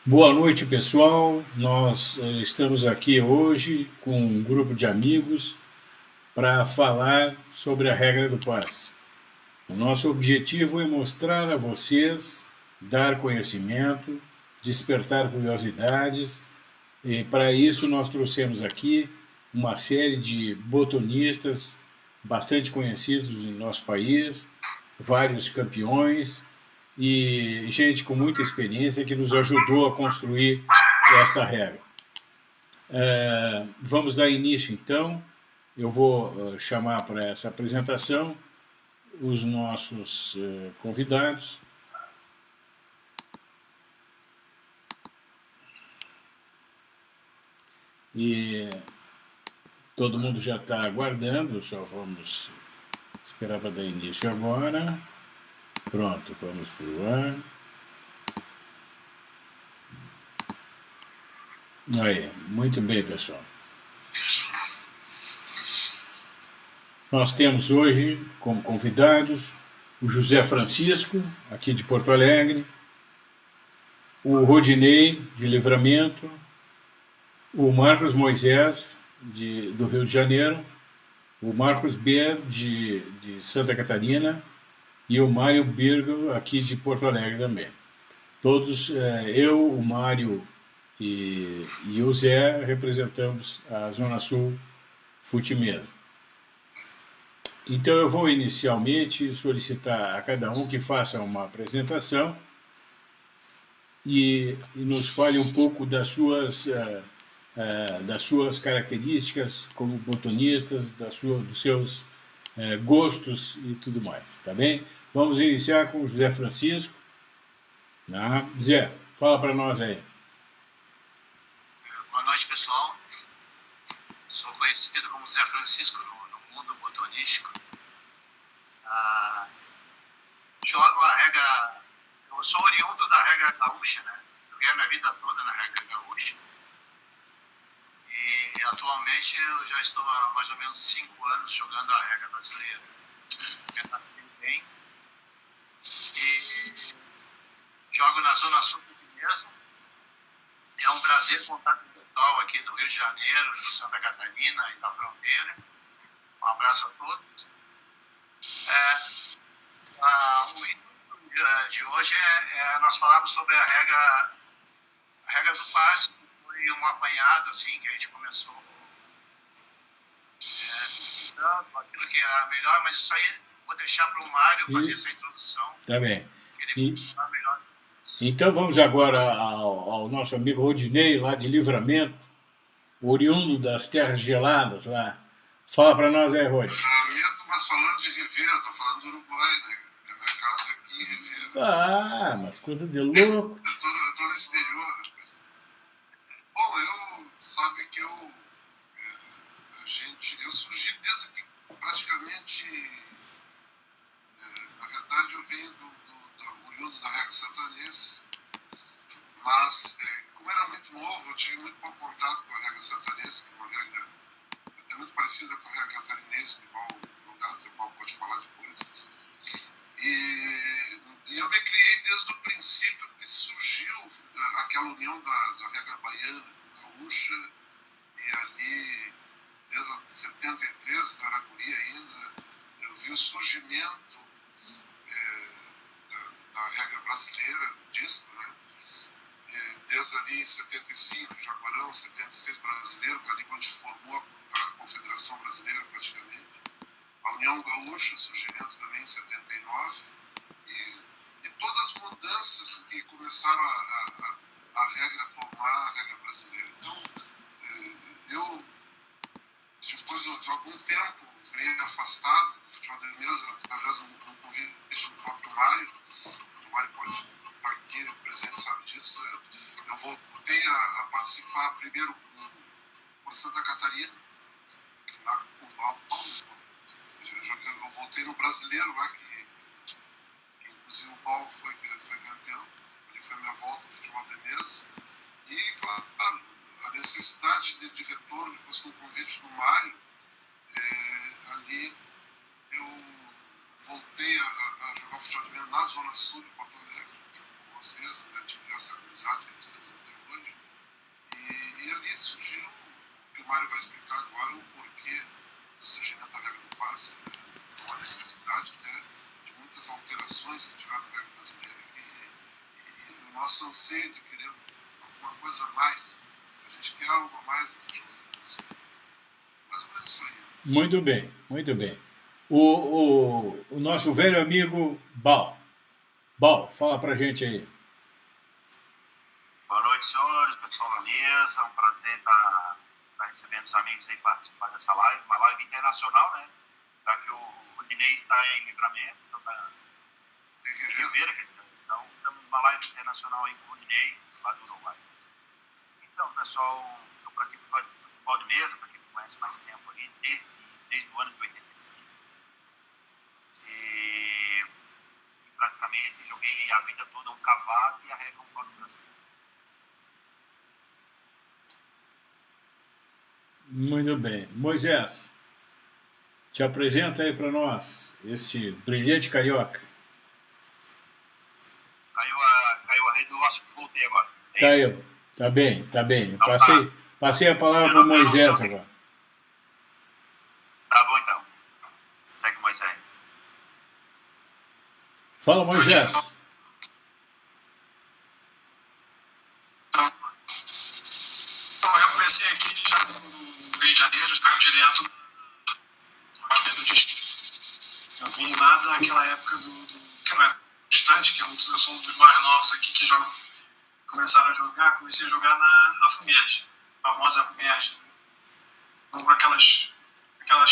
Boa noite, pessoal. Nós estamos aqui hoje com um grupo de amigos para falar sobre a regra do passe. O nosso objetivo é mostrar a vocês, dar conhecimento, despertar curiosidades, e para isso nós trouxemos aqui uma série de botonistas bastante conhecidos em nosso país, vários campeões e gente com muita experiência que nos ajudou a construir esta regra. Vamos dar início então. Eu vou chamar para essa apresentação os nossos convidados. E todo mundo já está aguardando, só vamos esperar para dar início agora. Pronto, vamos para o ar. Aí, muito bem, pessoal. Nós temos hoje como convidados o José Francisco, aqui de Porto Alegre, o Rodinei, de Livramento, o Marcos Moisés, do Rio de Janeiro, o Marcos Ber, de Santa Catarina, e o Mário Birgo, aqui de Porto Alegre também. Todos, eu, o Mário e o Zé, representamos a Zona Sul Fute-Mesa. Então eu vou inicialmente solicitar a cada um que faça uma apresentação e nos fale um pouco das suas características como botonistas, dos seus gostos e tudo mais, tá bem? Vamos iniciar com o José Francisco. Zé, fala para nós aí. Boa noite, pessoal. Sou conhecido como Zé Francisco no mundo botonístico. Jogo a regra... Eu sou oriundo da regra gaúcha, né? Eu vivi a minha vida toda na regra gaúcha. E atualmente eu já estou há mais ou menos 5 anos jogando a regra brasileira. Bem. E jogo na Zona Sul mesmo. É um prazer contar com o pessoal aqui do Rio de Janeiro, de Santa Catarina e da fronteira. Um abraço a todos. O intuito de hoje nós falamos sobre a regra do passe, que foi um apanhado assim, que a gente começou estudando aquilo que era melhor, mas isso aí vou deixar para o Mário fazer essa introdução. Tá bem. Então vamos agora ao nosso amigo Rodinei, lá de Livramento, oriundo das terras geladas lá. Fala para nós aí, Rod. Livramento, mas falando de Ribeira, tô falando do Uruguai, né? A minha casa é aqui em Ribeira. Ah, mas coisa de louco. Eu tô no exterior. Bom, sabe que eu surgi desde que praticamente, na verdade eu venho oriundo da regra santanense, mas como era muito novo, eu tive muito pouco contato com a regra santanense, que é uma regra até muito parecida com a regra catarinense, que o qual pode falar depois. E eu me criei desde o princípio que surgiu aquela união da regra baiana com a gaúcha, e ali, desde 73, no Araguri ainda, eu vi o surgimento da regra brasileira, o disco, né? Desde ali em 75, Jaguarão, 76, brasileiro, ali quando se formou a Confederação Brasileira, praticamente. A União Gaúcha, o surgimento também em 79. E todas as mudanças que começaram a regra formar a regra brasileira. Então, eu, depois de algum tempo, meio afastado do futebol de mesa, através do convite do próprio Mário. O Mário pode estar aqui presente, sabe disso. Eu voltei a participar primeiro por Santa Catarina, lá com o Paulo. Eu voltei no Brasileiro lá, que inclusive o Paulo foi campeão. Ali foi a minha volta ao futebol o Mário vai explicar agora o porquê do surgimento da regra do passe, uma necessidade até de muitas alterações que tiveram na regra brasileira e o nosso anseio de querer alguma coisa a mais. A gente quer algo a mais do futebol do Brasil. Mais ou menos isso aí. Muito bem, muito bem. O nosso velho amigo Bal. Bal, fala pra gente aí. Boa noite, senhores, pessoal da mesa. É um prazer estar recebendo os amigos aí participar dessa live, uma live internacional, né? Já que o Rodinei está em Livramento, então está em Ribeira, quer dizer. Então, estamos numa live internacional aí com o Rodinei, lá do Uruguai. Então, pessoal, eu pratico futebol de mesa, para quem conhece mais tempo aí, desde o ano de 85. E praticamente joguei a vida toda um cavalo e a regra um pano Brasil. Muito bem. Moisés, te apresenta aí para nós esse brilhante carioca. Caiu a rede do nosso, voltei agora. Caiu. Tá bem, tá bem. Então, Passei a palavra para o Moisés agora. Tá bom, então. Segue Moisés. Fala, Moisés. Então, eu comecei aqui já no Rio de Janeiro, caiu direto do disco. Eu vim lá daquela época que não era distante, que eu sou um dos mais novos aqui que começaram a jogar. Comecei a jogar na FUMERJ, a famosa FUMERJ. Então, com aquelas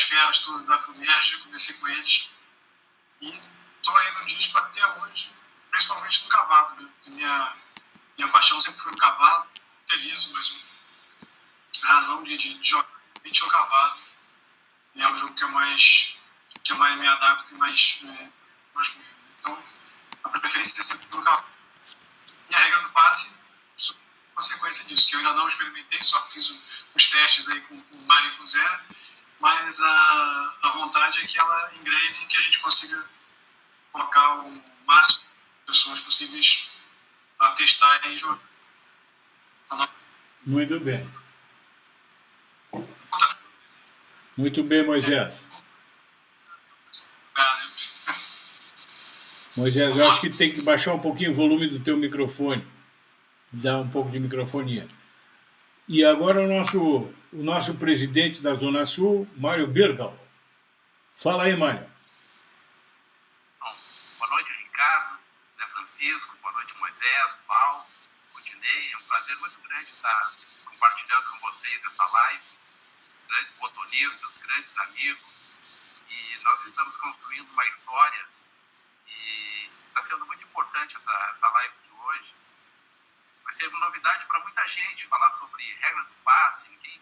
feras todas da FUMERJ, eu comecei com eles. E estou aí no disco até hoje, principalmente no cavalo, né? Minha paixão sempre foi o cavalo, feliz, mas a razão de jogar é o cavalo. E é o jogo que eu mais me adapto e mais gosto. Então, a preferência é sempre pelo cavalo. E a regra do passe, consequência disso, que eu ainda não experimentei, só fiz os testes aí com o Mário e com o Zé, mas a vontade é que ela engrene e que a gente consiga colocar o máximo de pessoas possíveis para testar e jogar. Muito bem. Muito bem, Moisés. Moisés, eu acho que tem que baixar um pouquinho o volume do teu microfone. Dar um pouco de microfonia. E agora o nosso presidente da Zona Sul, Mário Bergal. Fala aí, Mário. Boa noite, Ricardo, Zé Francisco, boa noite, Moisés, Paulo, Rodinei. É um prazer muito grande estar compartilhando com vocês essa live. Grandes botonistas, grandes amigos. E nós estamos construindo uma história e está sendo muito importante essa live de hoje. Vai ser uma novidade para muita gente falar sobre regras do passe. Ninguém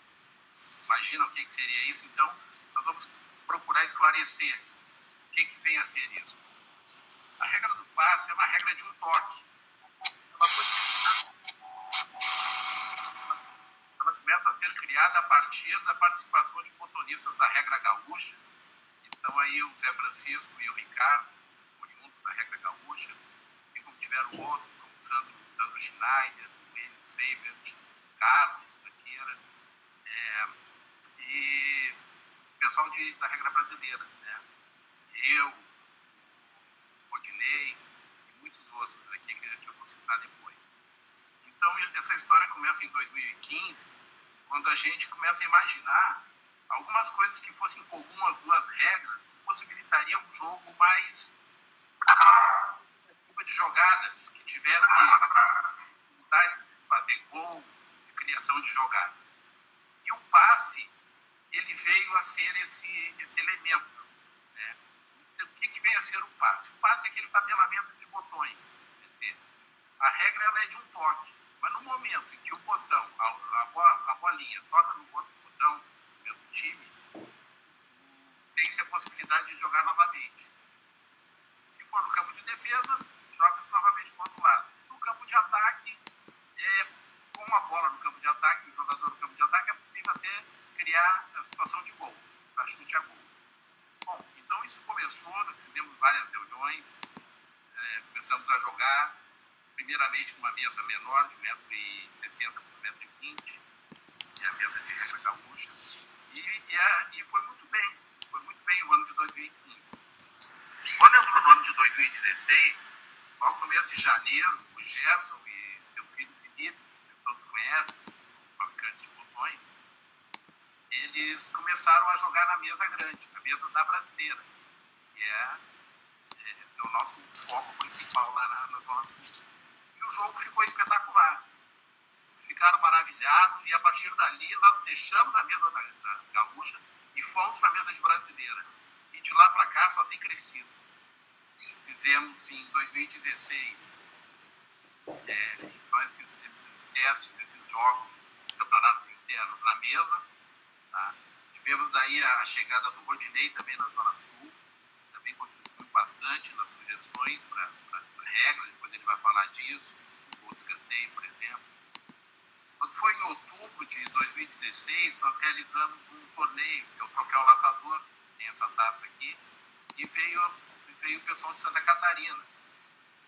imagina o que seria isso. Então, nós vamos procurar esclarecer o que vem a ser isso. A regra do passe é uma regra de um toque. Ela começa a ser criada a partir da participação de botonistas da regra gaúcha. Então, aí o Zé Francisco e o Ricardo, oriundos da regra gaúcha, e como tiveram outros, como o Sandro Schneider, o Enio Seibert, Carlos Taqueira, e o pessoal da regra brasileira, né? Eu, o Rodinei e muitos outros aqui que eu vou citar depois. Então, essa história começa em 2015, quando a gente começa a imaginar algumas coisas que fossem comum às duas regras, que possibilitariam um jogo mais de jogadas, que tivessem possibilidades de fazer gol, de criação de jogada. E o passe, ele veio a ser esse elemento, né? O que vem a ser o passe? O passe é aquele tabelamento de botões. Quer dizer, a regra ela é de um toque, mas no momento em que o botão, a bolinha, toca no outro botão do time, tem-se a possibilidade de jogar novamente. Se for no campo de defesa, joga-se novamente para o outro lado. No campo de ataque, com a bola no campo de ataque, o jogador no campo de ataque, é possível até criar a situação de gol, para chute a gol. Bom, então isso começou, nós fizemos várias reuniões, começamos a jogar, primeiramente numa mesa menor, de 1,60 m por 1,20 m, que é a mesa de regra gaúcha. 2016, logo no mês de janeiro, o Gerson e seu filho Felipe, que todos conhecem, fabricantes de botões, eles começaram a jogar na mesa grande, na mesa da Brasileira, que é o nosso foco principal lá na Zona Sul. E o jogo ficou espetacular. Ficaram maravilhados e a partir dali nós deixamos a mesa da Gaúcha e fomos para a mesa de Brasileira. E de lá para cá só tem crescido. Fizemos em 2016 esses testes, esses jogos, campeonatos internos na mesa. Tá? Tivemos daí a chegada do Rodinei também na Zona Sul, também contribuiu bastante nas sugestões para regras, depois ele vai falar disso, o escanteio, por exemplo. Quando foi em outubro de 2016, nós realizamos um torneio, que é o Troféu Laçador, tem essa taça aqui, e veio o pessoal de Santa Catarina,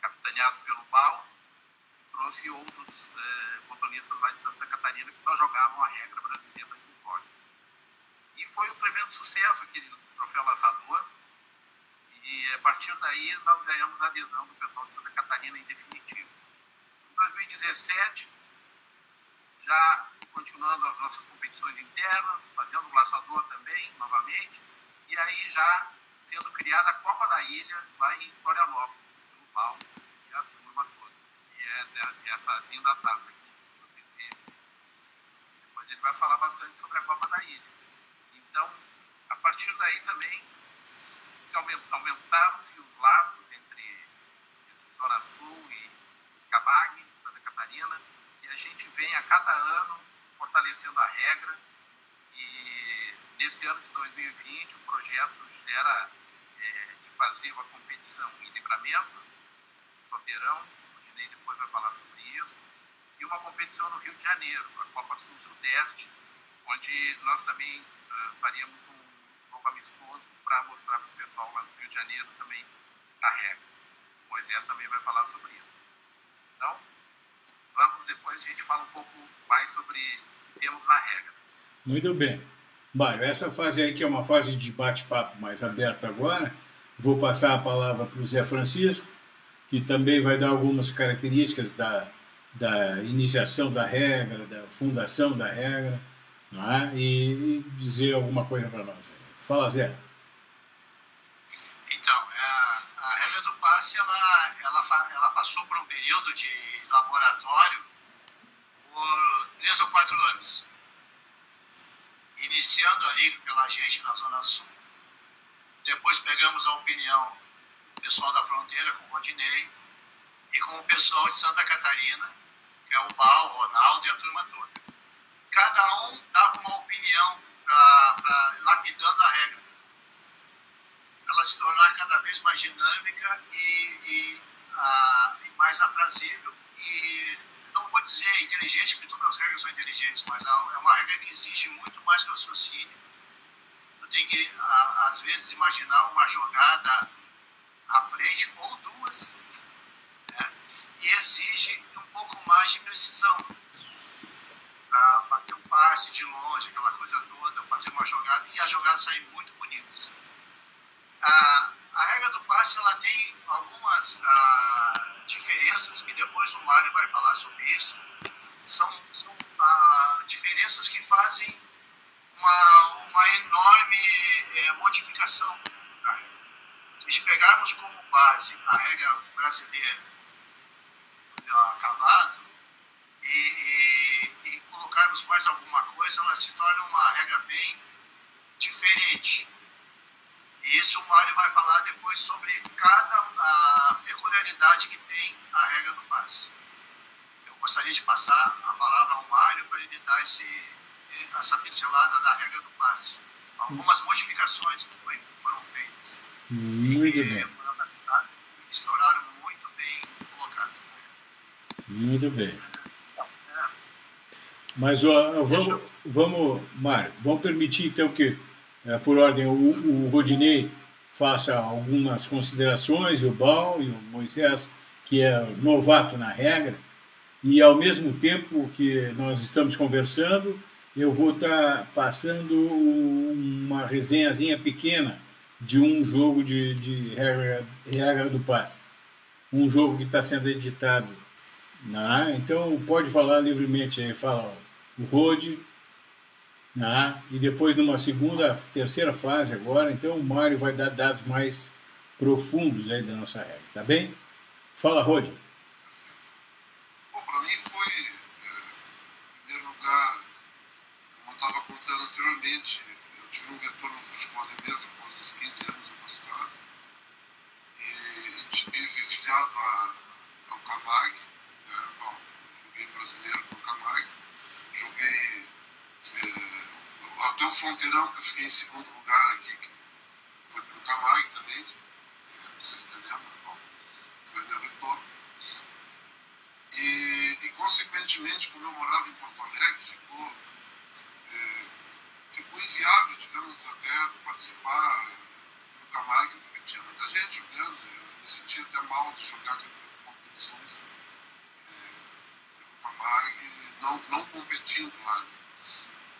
capitaneado pelo Bal, e trouxe outros botonistas lá de Santa Catarina que nós jogavam a regra brasileira de código. E foi um tremendo sucesso aquele Troféu Laçador, e a partir daí nós ganhamos a adesão do pessoal de Santa Catarina em definitivo. Em 2017, já continuando as nossas competições internas, fazendo o laçador também, novamente, e aí já sendo criada a Copa da Ilha, lá em Florianópolis, pelo Paulo e a turma toda. E é essa linda taça aqui que vocês viram. Depois ele vai falar bastante sobre a Copa da Ilha. Então, a partir daí também, aumentaram-se os laços entre Zona Sul e Cabag, Santa Catarina, e a gente vem a cada ano fortalecendo a regra. E nesse ano de 2020 o projeto era de fazer uma competição em Livramento, Soteirão, o Dinei depois vai falar sobre isso, e uma competição no Rio de Janeiro, a Copa Sul-Sudeste, onde nós também faríamos um jogo amistoso para mostrar para o pessoal lá do Rio de Janeiro também a regra. O Moisés também vai falar sobre isso. Então, depois a gente fala um pouco mais sobre termos na regra. Muito bem. Mário, essa fase aí que é uma fase de bate-papo mais aberto agora, vou passar a palavra para o Zé Francisco, que também vai dar algumas características da iniciação da regra, da fundação da regra, não é? E dizer alguma coisa para nós. Fala, Zé. Então, a regra do passe, ela passou por um período de laboratório por 3 ou 4 anos. Iniciando ali pela gente na Zona Sul. Depois pegamos a opinião do pessoal da fronteira, com o Rodinei, e com o pessoal de Santa Catarina, que é o Bal, o Ronaldo e a turma toda. Cada um dava uma opinião lapidando a regra. Ela se tornar cada vez mais dinâmica e mais aprazível e, não vou dizer inteligente, porque todas as regras são inteligentes, mas é uma regra que exige muito mais raciocínio. Tu tem que, às vezes, imaginar uma jogada à frente ou duas, né? E exige um pouco mais de precisão para bater um passe de longe, aquela coisa toda, fazer uma jogada e a jogada sair muito bonita. A regra do passe, ela tem algumas diferenças que depois o Mário vai falar sobre isso. São diferenças que fazem uma enorme modificação. Se pegarmos como base a regra brasileira acabado e colocarmos mais alguma coisa, ela se torna uma regra bem diferente. E isso o Mário vai falar depois sobre cada peculiaridade que tem a regra do passe. Eu gostaria de passar a palavra ao Mário para ele dar essa pincelada da regra do passe. Algumas modificações que foram feitas. Muito e bem. Foram adaptadas e estouraram muito bem colocadas. Muito bem. Mas vamos, Mário, vamos permitir então que, por ordem, o Rodinei faça algumas considerações, e o Bal e o Moisés, que é novato na regra, e ao mesmo tempo que nós estamos conversando, eu vou estar passando uma resenhazinha pequena de um jogo de regra do passe. um jogo que está sendo editado. Né? Então pode falar livremente aí, fala o Rode, né? E depois numa segunda, terceira fase agora, então o Mário vai dar dados mais profundos aí da nossa regra, tá bem? Fala, Rode. Bom, para mim foi, em primeiro lugar, como eu estava contando anteriormente, eu tive um retorno no futebol de mesa após os 15 anos afastado e tive filiado ao Camargue, né? Bom, joguei brasileiro com o Camargue, joguei até o Fronteirão, que eu fiquei em segundo lugar aqui, que foi pelo Camargue também, não sei se você lembra, bom, foi meu retorno. E consequentemente, como eu morava em Porto Alegre, ficou inviável, digamos, até participar do Camargue, porque tinha muita gente jogando, eu me sentia até mal de jogar competições pelo Camargue, não competindo lá.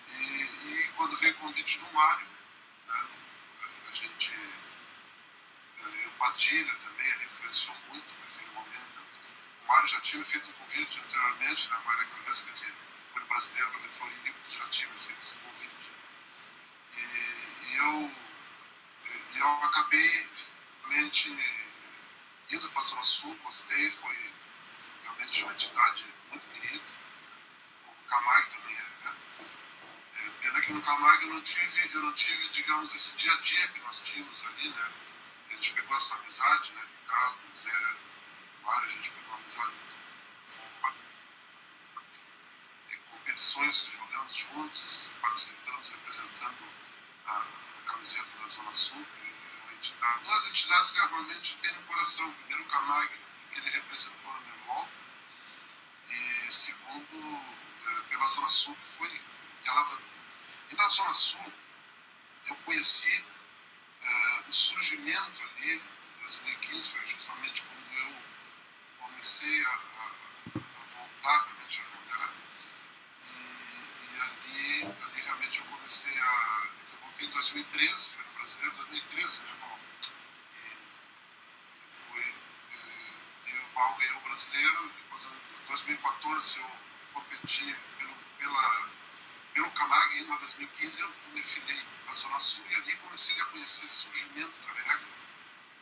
E quando veio o convite do Mário, né, a gente, e o Padilha também, ele influenciou muito naquele momento. O Mário já tinha feito um convite anteriormente, né, Mário, aquela vez que ele foi no Brasileiro, quando ele foi invicto, já tinha feito esse convite. E eu acabei realmente indo para a Zona Sul, gostei, foi realmente uma entidade muito bonita. O Camargue também pena que no Camargue eu não tive, digamos, esse dia a dia que nós tínhamos ali, né? A gente pegou essa amizade, né? Ricardo, Zé, Mário, a gente pegou uma amizade muito forte. Competições que jogamos juntos, participamos, representando a camiseta da Zona Sul, que é uma entidade. Duas entidades que eu realmente tenho no coração. Primeiro, o Camargue, que ele representou na minha volta, e segundo, pela Zona Sul, que foi que alavancou. E na Zona Sul, eu conheci o surgimento ali, em 2015, foi justamente quando eu comecei a voltar realmente a jogar. E ali realmente eu comecei eu voltei em 2013, foi no Brasileiro 2013, né, Paulo? E foi. E o Paulo ganhou o Brasileiro, depois em 2014 eu competi pelo Camargue, em 2015 eu me filiei na Zona Sul e ali comecei a conhecer esse surgimento da regra,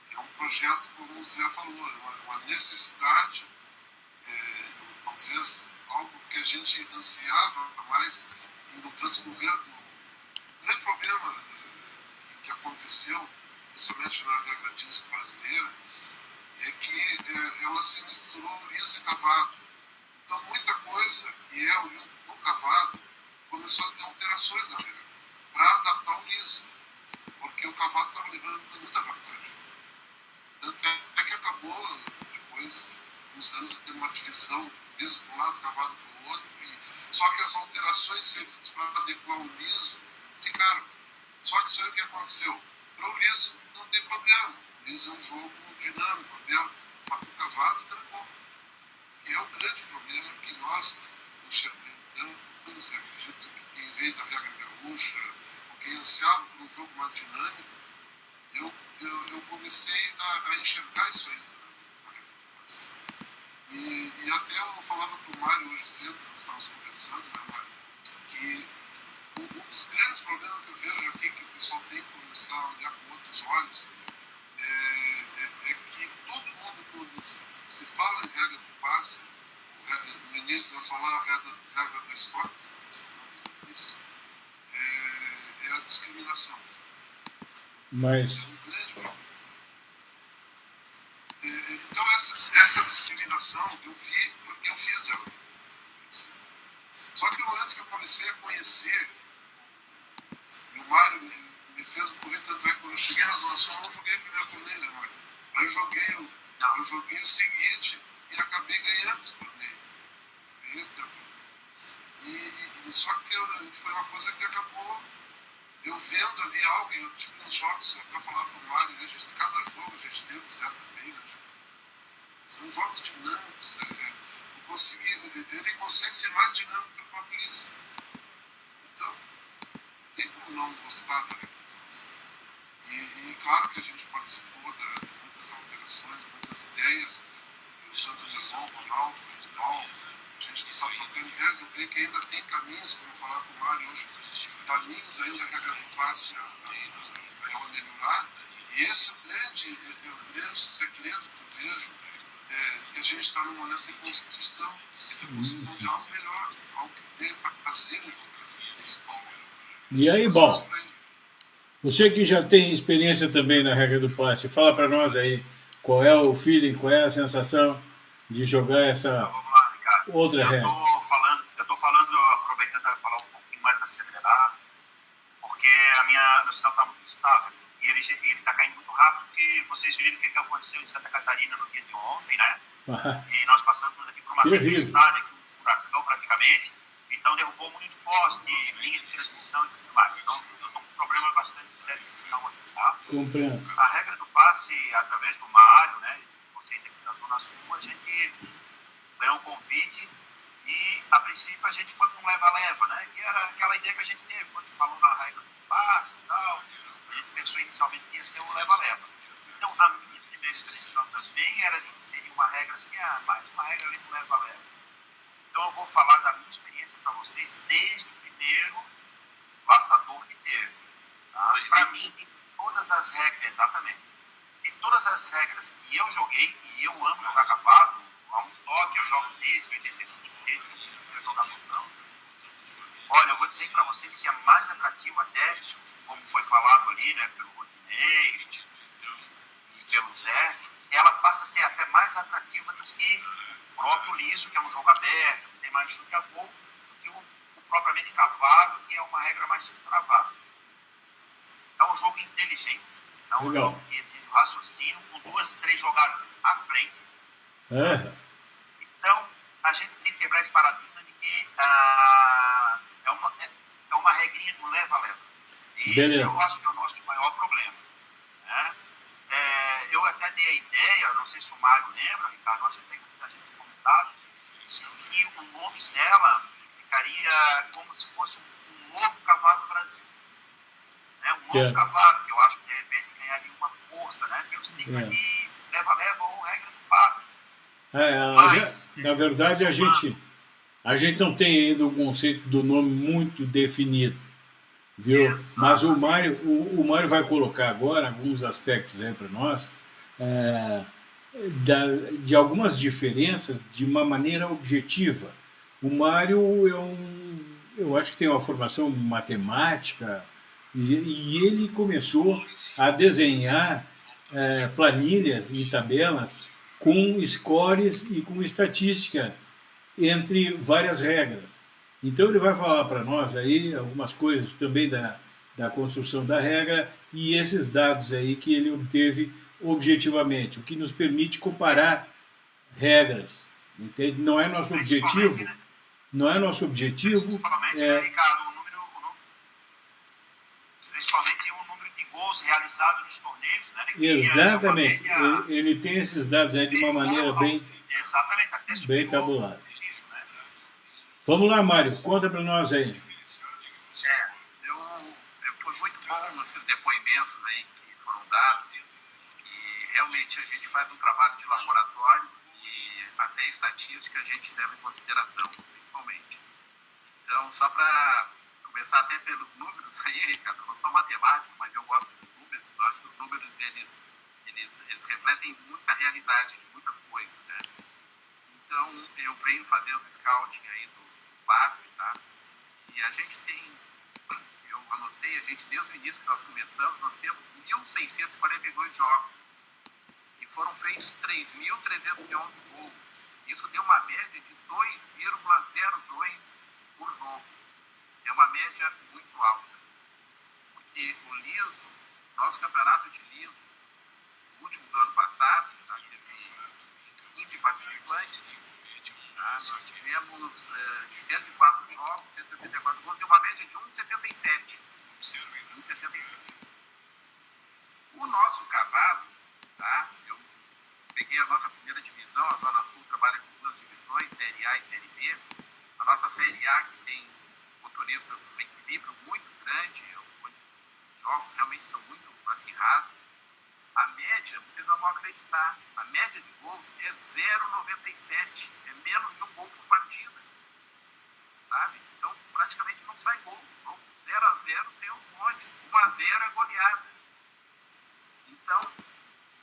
que é um projeto, como o Zé falou, uma necessidade, talvez algo que a gente ansiava mais no transcorrer do grande problema que aconteceu, principalmente na regra disco brasileira, é que ela se misturou liso e cavado. Então muita coisa que é oriundo do cavado começou a ter alterações na regra, para adaptar o liso, porque o cavalo estava levando muita vantagem. Tanto é que acabou, depois, uns anos, a ter uma divisão, liso para um lado, cavalo para o outro, só que as alterações feitas para adequar o liso ficaram. Só que isso aí o que aconteceu? Para o liso não tem problema, o liso é um jogo dinâmico, aberto, mas o cavalo trancou. E é o grande problema que nós enxergamos. Eu acredito que quem veio da regra gaúcha, ou quem ansiava por um jogo mais dinâmico, eu comecei a enxergar isso aí. E até eu falava para o Mário hoje cedo, nós estávamos conversando, né, Mário, que um dos grandes problemas que eu vejo aqui, que o pessoal tem que começar a olhar com outros olhos, é que todo mundo, quando se fala em regra do passe, no início nós falamos a regra do estoque, isso, é a discriminação. Mas... É um grande problema. Então essa discriminação eu vi porque eu fiz ela. Só que no momento que eu comecei a conhecer, e o Mário me fez um convite, tanto é que quando eu cheguei na Zona Sul, eu não joguei primeiro torneio, né, Mário? Aí eu joguei o seguinte e acabei ganhando esse torneio. E só que foi uma coisa que acabou eu vendo ali algo, e eu tive uns jogos, até falar para o Mário, cada jogo a gente teve, o Zé também, né? São jogos dinâmicos, ele consegue ser mais dinâmico que o próprio Liso. Então, tem como não gostar da recompensa. E claro que a gente participou de muitas alterações, muitas ideias, eu creio que ainda tem caminhos, como eu falar com o Mário hoje, caminhos ainda a regra do passe a melhorar. E esse é o grande segredo que eu vejo, que a gente está num momento de construção de algo melhor, algo que dê prazer no jogo. E aí, bom, você que já tem experiência também na regra do passe, fala para nós aí qual é o feeling, qual é a sensação de jogar essa Vamos lá, Ricardo. outra regra. Eu tô falando, aproveitando para falar um pouquinho mais acelerado, porque meu sinal está muito instável. E ele está caindo muito rápido, porque vocês viram o que aconteceu em Santa Catarina no dia de ontem, né? E nós passamos aqui por uma tempestade, aqui, um furacão praticamente. Então derrubou muito poste, linha de transmissão e tudo mais. Então eu estou com um problema bastante sério de sinal aqui, tá? Compreendo. A regra do passe, através do Mário, né? Vocês aqui da Zona Sul, a gente ganhou um convite e, a princípio, a gente foi com leva-leva, né? Que era aquela ideia que a gente teve quando falou na regra do passe e tal. A gente pensou inicialmente que ia ser um leva-leva. Então, a minha primeira impressão também era de inserir uma regra assim, mais uma regra ali do leva-leva. Então, eu vou falar da minha experiência para vocês desde o primeiro laçador que teve. Tá? Para mim, em todas as regras, exatamente. E todas as regras que eu joguei, e eu amo jogar cavalo, há um toque, eu jogo desde 85, desde que eu comecei a jogar botão. Olha, eu vou dizer para vocês que é mais atrativo até, como foi falado ali, né, pelo Rodinei e pelo Zé, ela passa a ser até mais atrativa do que o próprio liso, que é um jogo aberto, que tem mais chute a gol, do que o propriamente cavalo, que é uma regra mais travada. É um jogo inteligente. É um jogo que exige raciocínio, com 2, 3 jogadas à frente. Então, a gente tem que quebrar esse paradigma de que é uma regrinha do leva-leva. E esse eu acho que é o nosso maior problema. Né? Eu até dei a ideia, não sei se o Mário lembra, Ricardo, acho que tem muita gente comentado, que o nome dela ficaria como se fosse um novo cavalo do Brasil. Um novo cavalo, que eu acho que de repente ganharia uma força, né? Pelo estigma de leva-leva ou regra do passe. Mas, na verdade, a gente não tem ainda um conceito do nome muito definido, viu? Exato. Mas o Mário vai colocar agora alguns aspectos aí para nós, de algumas diferenças de uma maneira objetiva. O Mário eu acho que tem uma formação matemática, e ele começou a desenhar planilhas e tabelas com scores e com estatística entre várias regras. Então ele vai falar para nós aí algumas coisas também da construção da regra e esses dados aí que ele obteve objetivamente, o que nos permite comparar regras. Entende? Não é nosso objetivo. Não é nosso objetivo. Ricardo, principalmente o número de gols realizados nos torneios, né? Exatamente. Ele tem esses dados aí de uma maneira bem tabulada. Né? Vamos lá, Mário, conta para nós aí. Foi muito bom esses depoimentos aí que foram dados e realmente a gente faz um trabalho de laboratório e até estatística a gente leva em consideração, principalmente. Então, só para começar até pelos números aí, Ricardo, eu não sou matemático, mas eu gosto dos números, eu acho que os números eles refletem muita realidade de muita coisa, né? Então, eu venho fazendo scouting aí do passe, tá? E a gente tem, eu anotei, a gente desde o início que nós começamos, nós temos 1.642 jogos e foram feitos 3.311 gols. Isso deu uma média de 2,02 por jogo. É uma média muito alta, porque o liso, nosso campeonato de liso, o último do ano passado, tá, teve 15 participantes, tá, nós tivemos 104 jogos, 184 gols, deu uma média de 1,77. O nosso cavalo, tá, eu peguei a nossa primeira divisão, a Zona Sul trabalha com 2 divisões, Série A e Série B. A nossa Série A, que tem motoristas um equilíbrio muito grande, onde os jogos realmente são muito acirrados. A média, vocês não vão acreditar, a média de gols é 0,97, é menos de um gol por partida. 0 é goleada. Então,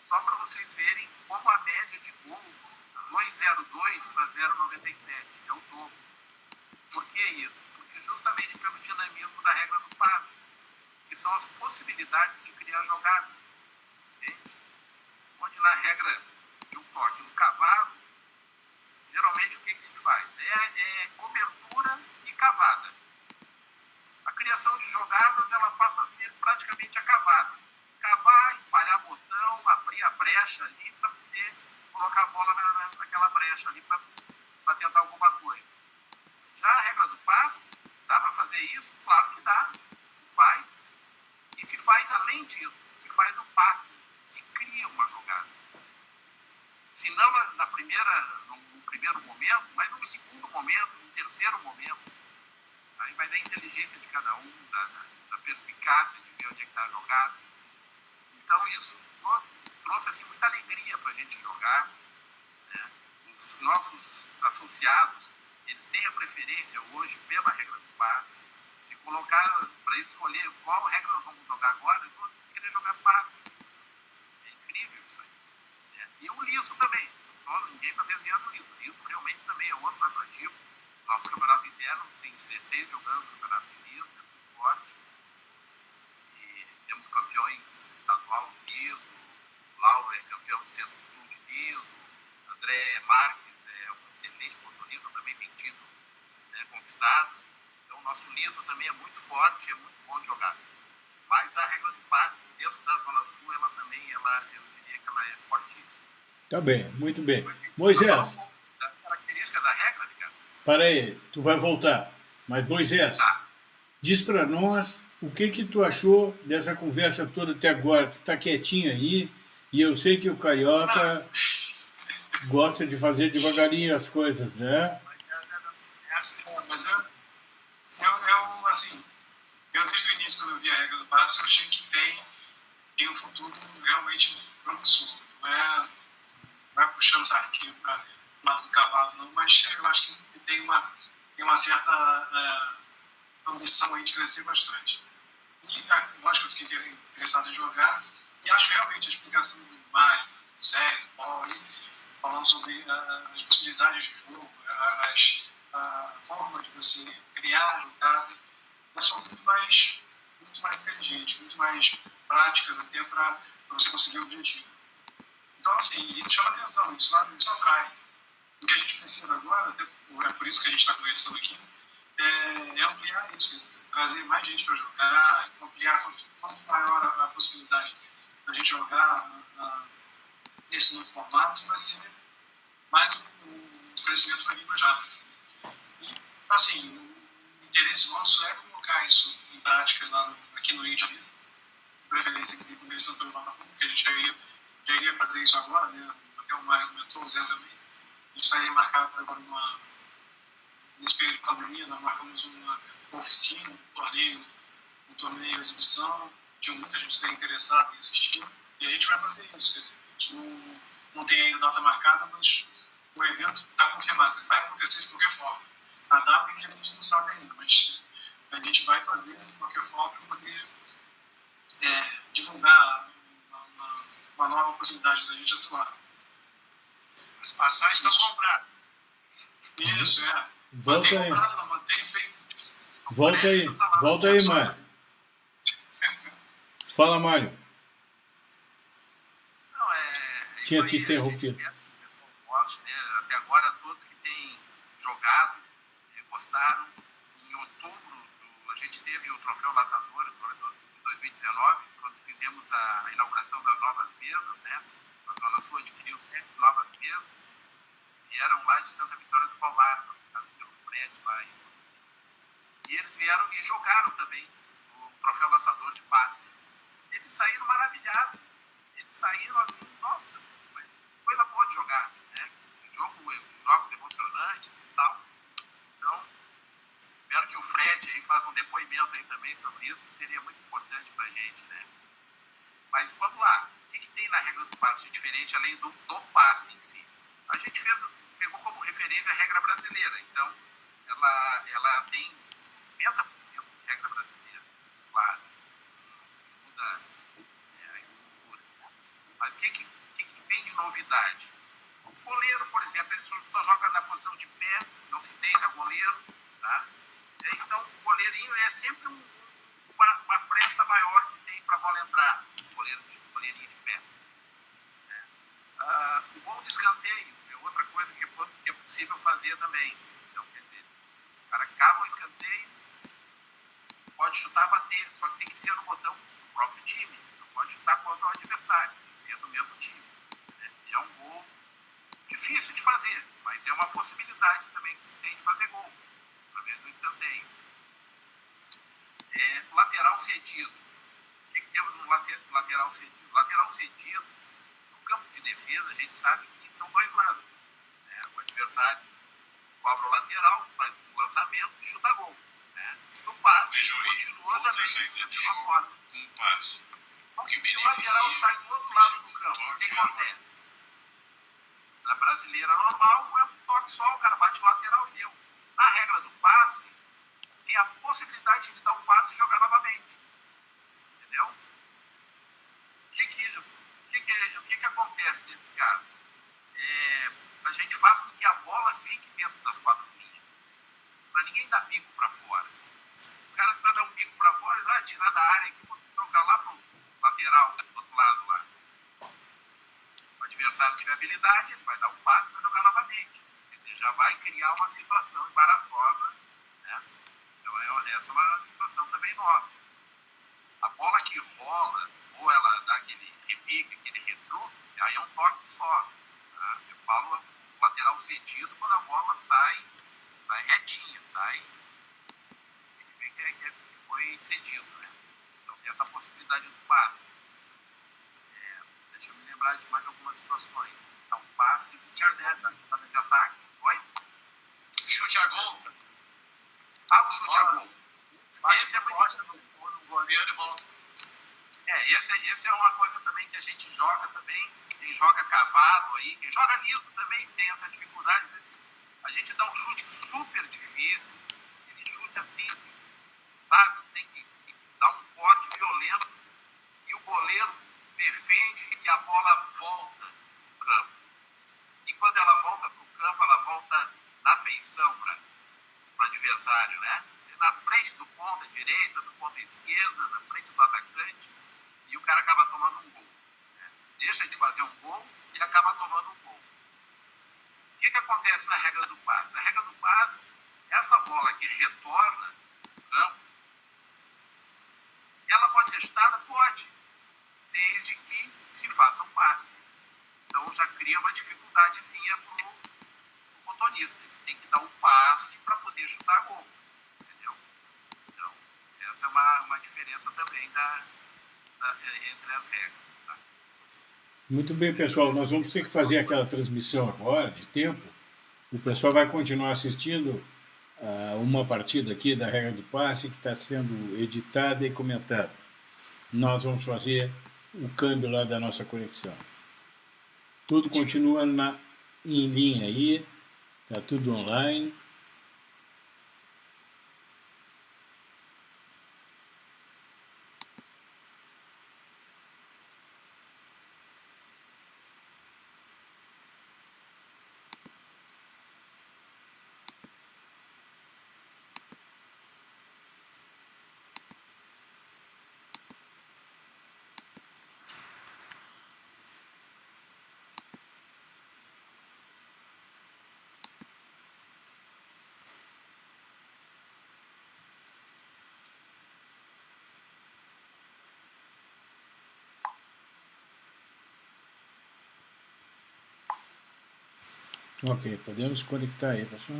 só para vocês verem como a média de gols, 2,02 para 0,97, é o dobro. Por que isso? Porque justamente pelo dinamismo da regra do passe, que são as possibilidades de criar jogadas. Entende? Onde na regra de um toque no cavalo, geralmente o que se faz? É cobertura e cavada. A criação de jogadas ela passa a ser praticamente acabada. Cavar, espalhar botão, abrir a brecha ali para poder colocar a bola naquela brecha ali para tentar alguma coisa. Já a regra do passe, dá para fazer isso? Claro que dá. Se faz. E se faz além disso, se faz um passe, se cria uma jogada. Se não no primeiro momento, mas no segundo momento, no terceiro momento, aí vai da inteligência de cada um, da perspicácia de ver onde é que está a jogada. Então isso trouxe assim, muita alegria para a gente jogar. Né? Os nossos associados, eles têm a preferência hoje pela regra do passe. Se colocar para escolher qual regra nós vamos jogar agora, eles vão querer jogar passe. É incrível isso aí. Né? E o liso também. Ninguém está desviando o liso. O liso realmente também é outro atrativo. Nosso campeonato interno tem 16 jogando no campeonato de liso, é muito forte. E temos campeões estadual de liso. Lauro é campeão de centro-sul de liso. André Marques é um excelente motorista, também tem título, né, conquistado. Então o nosso liso também é muito forte, é muito bom de jogar. Mas a regra do passe dentro da Zona Sul, ela também, eu diria que ela é fortíssima. Tá bem, muito bem. Moisés. A característica da regra, Ricardo? Para aí, tu vai voltar. Mas, Moisés, Tá. diz para nós o que tu achou dessa conversa toda até agora. Tu tá quietinho aí, e eu sei que o carioca gosta de fazer devagarinho as coisas, né? Mas eu desde o início, quando eu vi a regra do passe, eu achei que tem um futuro realmente promissor. Não é puxando sardinha para o lado do cavalo, não, mas eu acho que tem uma certa ambição aí de crescer bastante. E lógico que eu fiquei interessado em jogar, e acho realmente a explicação do Mário, do Zé, do Paulo, falando sobre as possibilidades de jogo, a forma de você criar a jogada, são muito mais inteligentes, muito mais práticas até para você conseguir o objetivo. Então, assim, isso chama atenção, isso atrai. O que a gente precisa agora, até é por isso que a gente está conversando aqui, é ampliar isso, trazer mais gente para jogar, ampliar quanto maior a possibilidade da gente jogar nesse novo formato, vai ser mais um crescimento da língua já. E, assim, o interesse nosso é colocar isso em prática aqui no Rio de Janeiro, de preferência aqui, começando pelo Botafogo, porque a gente já iria fazer isso agora, né? Até o Mário comentou, o Zé também. A gente estaria marcado agora nesse período de pandemia, nós marcamos uma oficina, um torneio de exibição, tinha muita gente interessada em assistir, e a gente vai manter isso, quer dizer, a gente não tem ainda data marcada, mas o evento está confirmado, vai acontecer de qualquer forma. A data que a gente não sabe ainda, mas a gente vai fazer de qualquer forma para poder divulgar uma nova possibilidade da gente atuar. As passagens estão compradas. Isso, Volta mantém aí. comprado, não mantém feito. Volta aí, Mário. Fala, Mário. Não, Tinha isso te aí, interrompido. a gente quer que o pessoal goste, né? Até agora, todos que têm jogado, gostaram. Em outubro, a gente teve o Troféu Laçador, agora em 2019, quando fizemos a inauguração das novas mesas, né? A Zona Sul adquiriu 7 novas mesas, vieram lá de Santa Vitória do Palmar, pelo prédio lá. E eles vieram e jogaram também o Troféu Laçador de passe. Eles saíram maravilhados. Eles saíram assim, nossa, mas coisa boa de jogar, né? Jogos emocionantes e tal. Então, espero que o Fred aí faça um depoimento aí também sobre isso, que seria muito importante pra gente, né? Mas vamos lá, o que tem na regra do passe de diferente além do passe em si? A gente pegou como referência a regra brasileira, então ela tem 90% de regra brasileira, claro. Tá? Então, o goleirinho é sempre uma fresta maior que tem para a bola entrar, o goleirinho de pé. Né? O gol do escanteio é outra coisa que é possível fazer também. Então, quer dizer, o cara cava o escanteio, pode chutar, bater, só que tem que ser no botão do próprio time. Não pode chutar contra o adversário, tem que ser do mesmo time. Né? É um gol difícil de fazer, mas é uma possibilidade também que se tem de fazer gol, através do escanteio. Lateral cedido. O que temos no lateral cedido? Lateral cedido, no campo de defesa, a gente sabe que são dois lados. Né? O adversário cobra o lateral, faz o lançamento e chuta gol. Né? No passe, continua também da mesma forma. Um passe que o lateral sai do outro lado do campo. O que acontece? Na brasileira normal, é um toque só, o cara bate o lateral e deu. Na regra do passe, tem a possibilidade de dar um passe e jogar novamente. Entendeu? O que acontece nesse caso? A gente faz com que a bola fique dentro das quatro linhas, para ninguém dar pico para fora. O cara, se vai dar um pico para fora, ele vai tirar da área aqui, vou jogar lá para o lateral, do outro lado lá. O adversário tiver habilidade, ele vai dar um passe e vai jogar novamente. Ele já vai criar uma situação embaraçosa, né? Então, essa é uma situação também nova. A bola que rola, ou ela dá aquele repique, aquele retrô, aí é um toque só. Tá? Eu falo lateral cedido quando a bola sai retinha, sai. A gente vê que foi cedido, né? Então tem essa possibilidade do passe. Deixa eu me lembrar de mais algumas situações. Então, passe sim, né? Da de ataque. Oi? Chute a gol. O chute a gol. Esse é muito no goleiro e volta. Esse é uma coisa também que a gente joga também. Quem joga cavado aí, quem joga liso também tem essa dificuldade. A gente dá um chute super difícil. Ele chute assim, sabe? Tem que dar um corte violento. E o goleiro defende e a bola volta para o campo. E quando ela volta para o campo, ela volta na feição para o adversário, né? Na frente do ponta direita, do ponta esquerda, na frente do atacante, e o cara acaba tomando um gol. Né? Deixa de fazer um gol e acaba tomando um gol. O que acontece na regra do passe? Na regra do passe, essa bola que retorna no campo, ela pode ser chutada? Pode, desde que se faça um passe. Então já cria uma dificuldadezinha para o motorista. Ele tem que dar um passe para poder chutar gol. Entendeu? Então, essa é uma diferença também entre as regras. Tá? Muito bem, pessoal. Nós vamos ter que fazer aquela transmissão agora, de tempo. O pessoal vai continuar assistindo uma partida aqui da regra do passe que está sendo editada e comentada. Nós vamos fazer o câmbio lá da nossa conexão. Tudo continua em linha aí, está tudo online. Ok, podemos conectar aí, pessoal.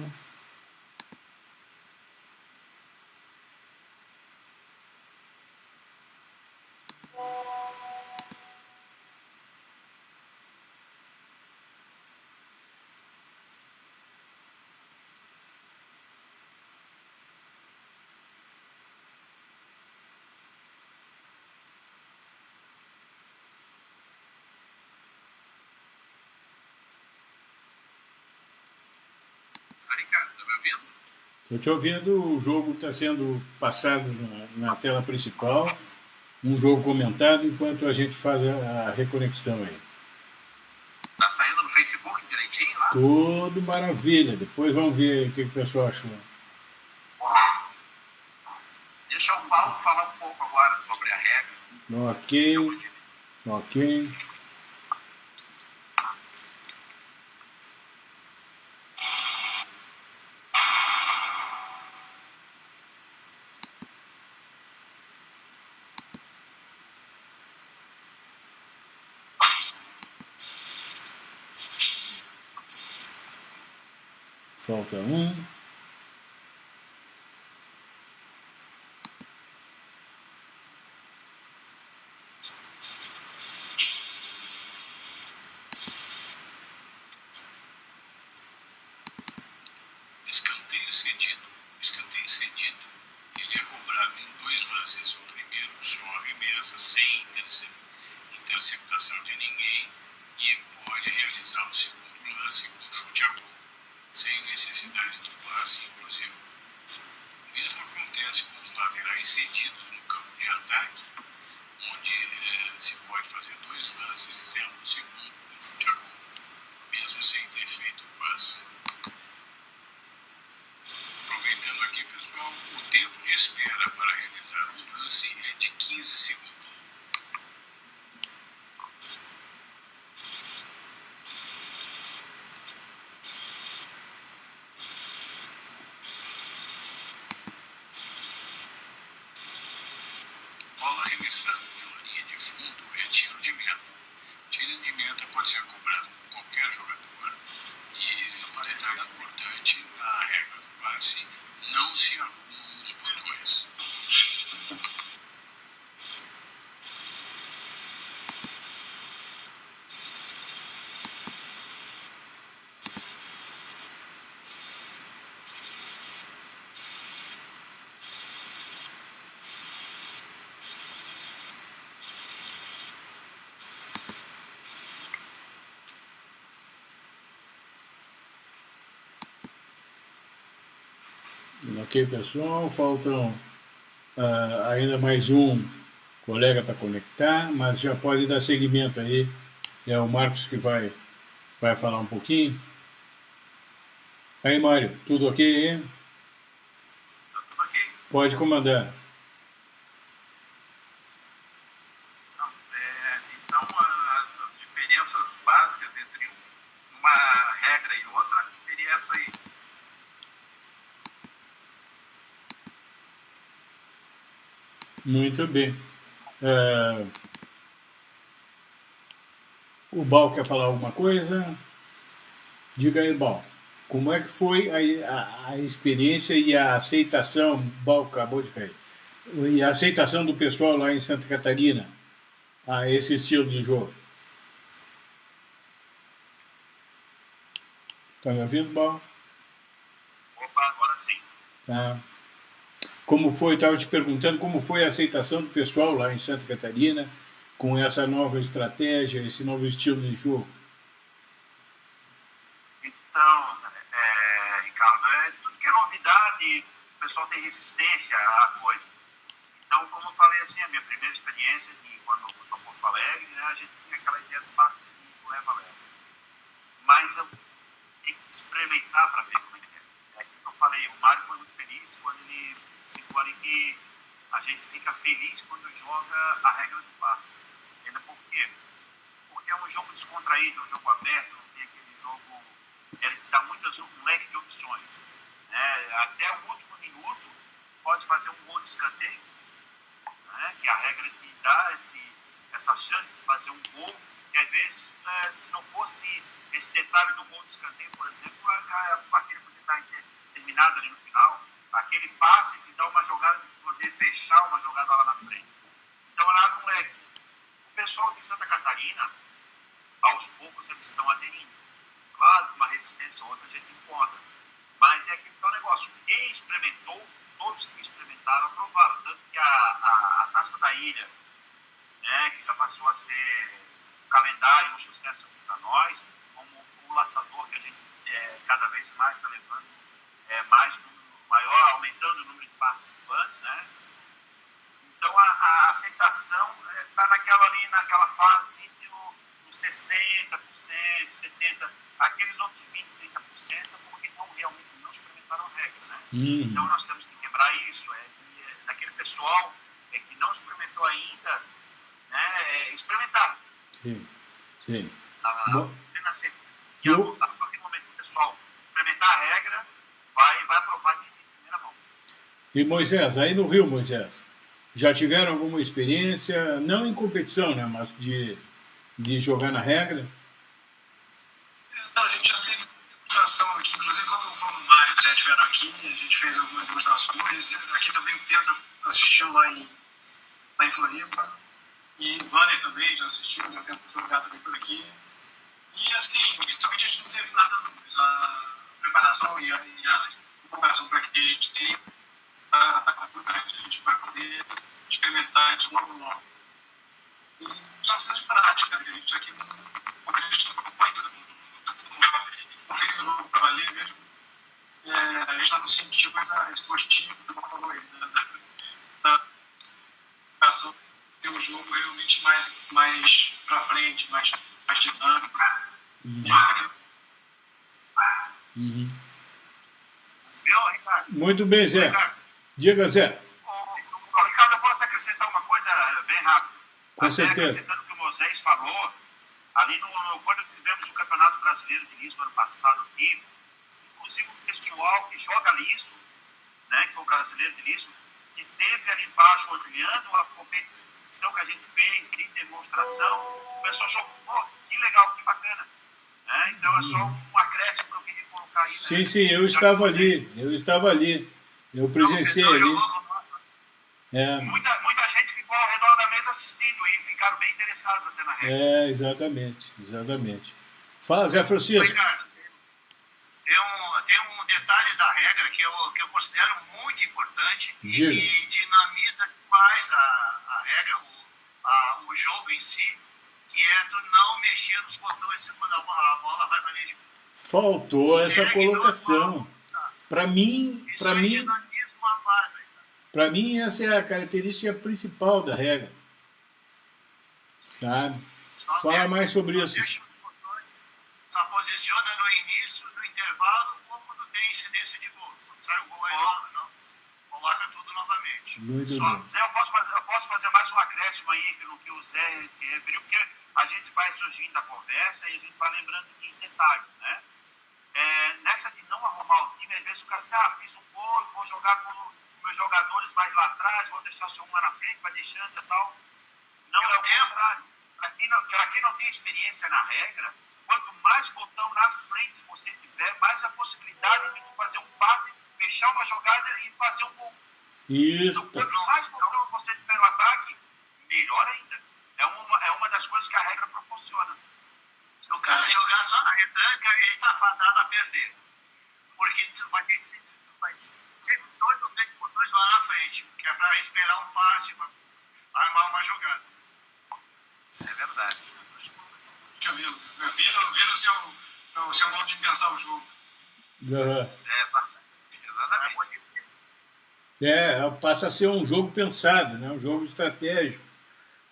Ricardo, tá me ouvindo? Estou te ouvindo, o jogo está sendo passado na tela principal, um jogo comentado, enquanto a gente faz a reconexão aí. Tá saindo no Facebook direitinho lá? Tudo maravilha, depois vamos ver o que o pessoal achou. deixar o Paulo falar um pouco agora sobre a regra. Ok, ok. Falta um. Escanteio cedido. Escanteio cedido. Ele é cobrado em 2 lances. O primeiro só arremessa sem interceptação de ninguém e pode realizar o segundo lance com chute a gol, sem necessidade do passe, inclusive. O mesmo acontece com os laterais cedidos no campo de ataque, onde se pode fazer 2 lances, sendo o segundo com chute a gol, mesmo sem ter feito o passe. Aproveitando aqui, pessoal, o tempo de espera para realizar um lance é de 15 segundos. Bola arremessada pela linha de fundo é tiro de meta. Tiro de meta pode ser cobrado por qualquer jogador e uma detalhe importante na regra do passe, não se arrumam os botões. Ok, pessoal, faltam ainda mais um colega para conectar, mas já pode dar seguimento aí. É o Marcos que vai falar um pouquinho. Aí, Mário, tudo ok aí? Tudo ok. Pode comandar. Então, as diferenças básicas entre uma regra e outra seria essa aí. Muito bem. O Bal quer falar alguma coisa? Diga aí, Bal. Como é que foi a experiência e a aceitação? Bal acabou de cair. E a aceitação do pessoal lá em Santa Catarina a esse estilo de jogo? Tá me ouvindo, Bal? Opa, agora sim. Tá. Como foi, estava te perguntando como foi a aceitação do pessoal lá em Santa Catarina com essa nova estratégia, esse novo estilo de jogo? Então, Ricardo, tudo que é novidade, o pessoal tem resistência à coisa. Então, como eu falei assim, a minha primeira experiência de quando eu fui para Porto Alegre, né, a gente tinha aquela ideia do passe de leva-leva. Mas eu tenho que experimentar para ver como é que é. É aquilo que eu falei, o Mário foi muito feliz quando ele citou ali que a gente fica feliz quando joga a regra do passe. Por quê? Porque é um jogo descontraído, é um jogo aberto, não tem aquele jogo... Ele dá um leque de opções. Né? Até o último minuto pode fazer um gol de escanteio, né? Que a regra te dá essa chance de fazer um gol, que às vezes, se não fosse esse detalhe do gol de escanteio, por exemplo, aquele podia estar terminado ali no final, aquele passe que dá uma jogada de poder fechar uma jogada lá na frente. Então, ela abre um leque. O pessoal de Santa Catarina, aos poucos, eles estão aderindo. Claro, uma resistência ou outra a gente encontra. Mas é aquele tal negócio. Quem experimentou, todos que experimentaram, aprovaram. Tanto que a Taça da Ilha, né, que já passou a ser um calendário, um sucesso para nós, como o laçador, que a gente cada vez mais está levando maior, aumentando o número de participantes, né? Então, a aceitação está naquela fase dos 60%, 70%, aqueles outros 20%, 30%, porque realmente não experimentaram regras, né? Então, nós temos que quebrar isso. aquele pessoal que não experimentou ainda, né, experimentar. Sim, sim. A partir do momento que o pessoal experimentar a regra, vai aprovar de primeira mão. E Moisés, aí no Rio, Moisés, já tiveram alguma experiência, não em competição, né, mas de jogar na regra? Não, a gente já teve demonstração aqui, inclusive quando o Mário e o Zé estiveram aqui, a gente fez algumas demonstrações. Aqui também o Pedro assistiu lá em Floripa, e o Vanner também já assistiu, já tentou jogar também por aqui. E assim, inicialmente a gente não teve nada, mas a preparação e a preparação para que a gente tenha a gente vai poder experimentar isso logo logo. E só precisa de prática, né? A gente aqui não fez o jogo para valer mesmo. A gente não sentiu esse gostinho que eu falou aí, da ação, ter um jogo realmente mais para frente, mais dinâmico. Viu, Ricardo? Muito bem, Zé. Ricardo, Diga, Zé. Ricardo, eu posso acrescentar uma coisa bem rápido? Com certeza. Acrescentando o que o Moisés falou, ali quando tivemos o Campeonato Brasileiro de Liso ano passado aqui, inclusive o pessoal que joga liso, né, que foi o brasileiro de liso, que teve ali embaixo olhando a competição que a gente fez de demonstração, o pessoal achou, pô, que legal, que bacana. Né? Então é só um acréscimo que eu queria colocar aí. Sim, né? sim, eu estava ali. Eu presenciei ali. Muita gente ficou ao redor da mesa assistindo e ficaram bem interessados até na regra. Exatamente. Fala, Zé Francisco. Ricardo, tem um detalhe da regra que eu considero muito importante e que dinamiza demais a regra, o jogo em si, que é tu não mexer nos botões quando a bola vai para a linha de fundo. Faltou essa colocação. Para mim, essa é a característica principal da regra. Sabe? Fala mais sobre isso. Só posiciona no início, no intervalo, ou quando tem incidência de gol. Quando sai o gol, aí não. Coloca tudo novamente. Muito bem. Zé, eu posso fazer mais um acréscimo aí no que o Zé se referiu, porque a gente vai surgindo da conversa e a gente vai lembrando dos detalhes, né? Nessa de não arrumar o time, às vezes o cara diz, fiz um gol, vou jogar com meus jogadores mais lá atrás, vou deixar só um lá na frente, vai deixando e tal. Não, é o contrário. Para quem não tem experiência na regra, quanto mais botão na frente você tiver, mais a possibilidade de fazer um passe, fechar uma jogada e fazer um gol. Isso. Então, quanto mais botão você tiver no ataque, melhor ainda. É uma das coisas que a regra proporciona. Se o cara jogar só na retranca, ele está fadado a perder. Porque tu vai ter sempre 2 ou 3 botões lá na frente, que é para esperar um passe, para armar uma jogada. É verdade. Vira o seu modo de pensar o jogo. Passa a ser um jogo pensado, né? Um jogo estratégico.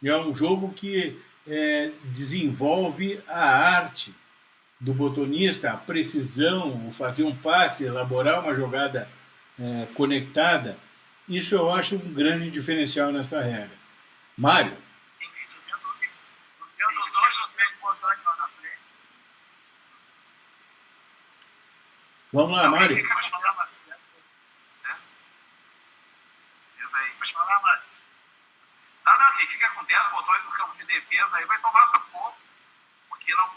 E é um jogo que desenvolve a arte do botonista, a precisão, o fazer um passe, elaborar uma jogada conectada. Isso eu acho um grande diferencial nesta regra. Mário? Tendo 2 ou 3 botões lá na frente. Vamos lá, Mário. Pode falar, Mário. Pode falar, Mário. Não, quem fica com 10 botões no campo de defesa aí vai tomar sufoco, porque não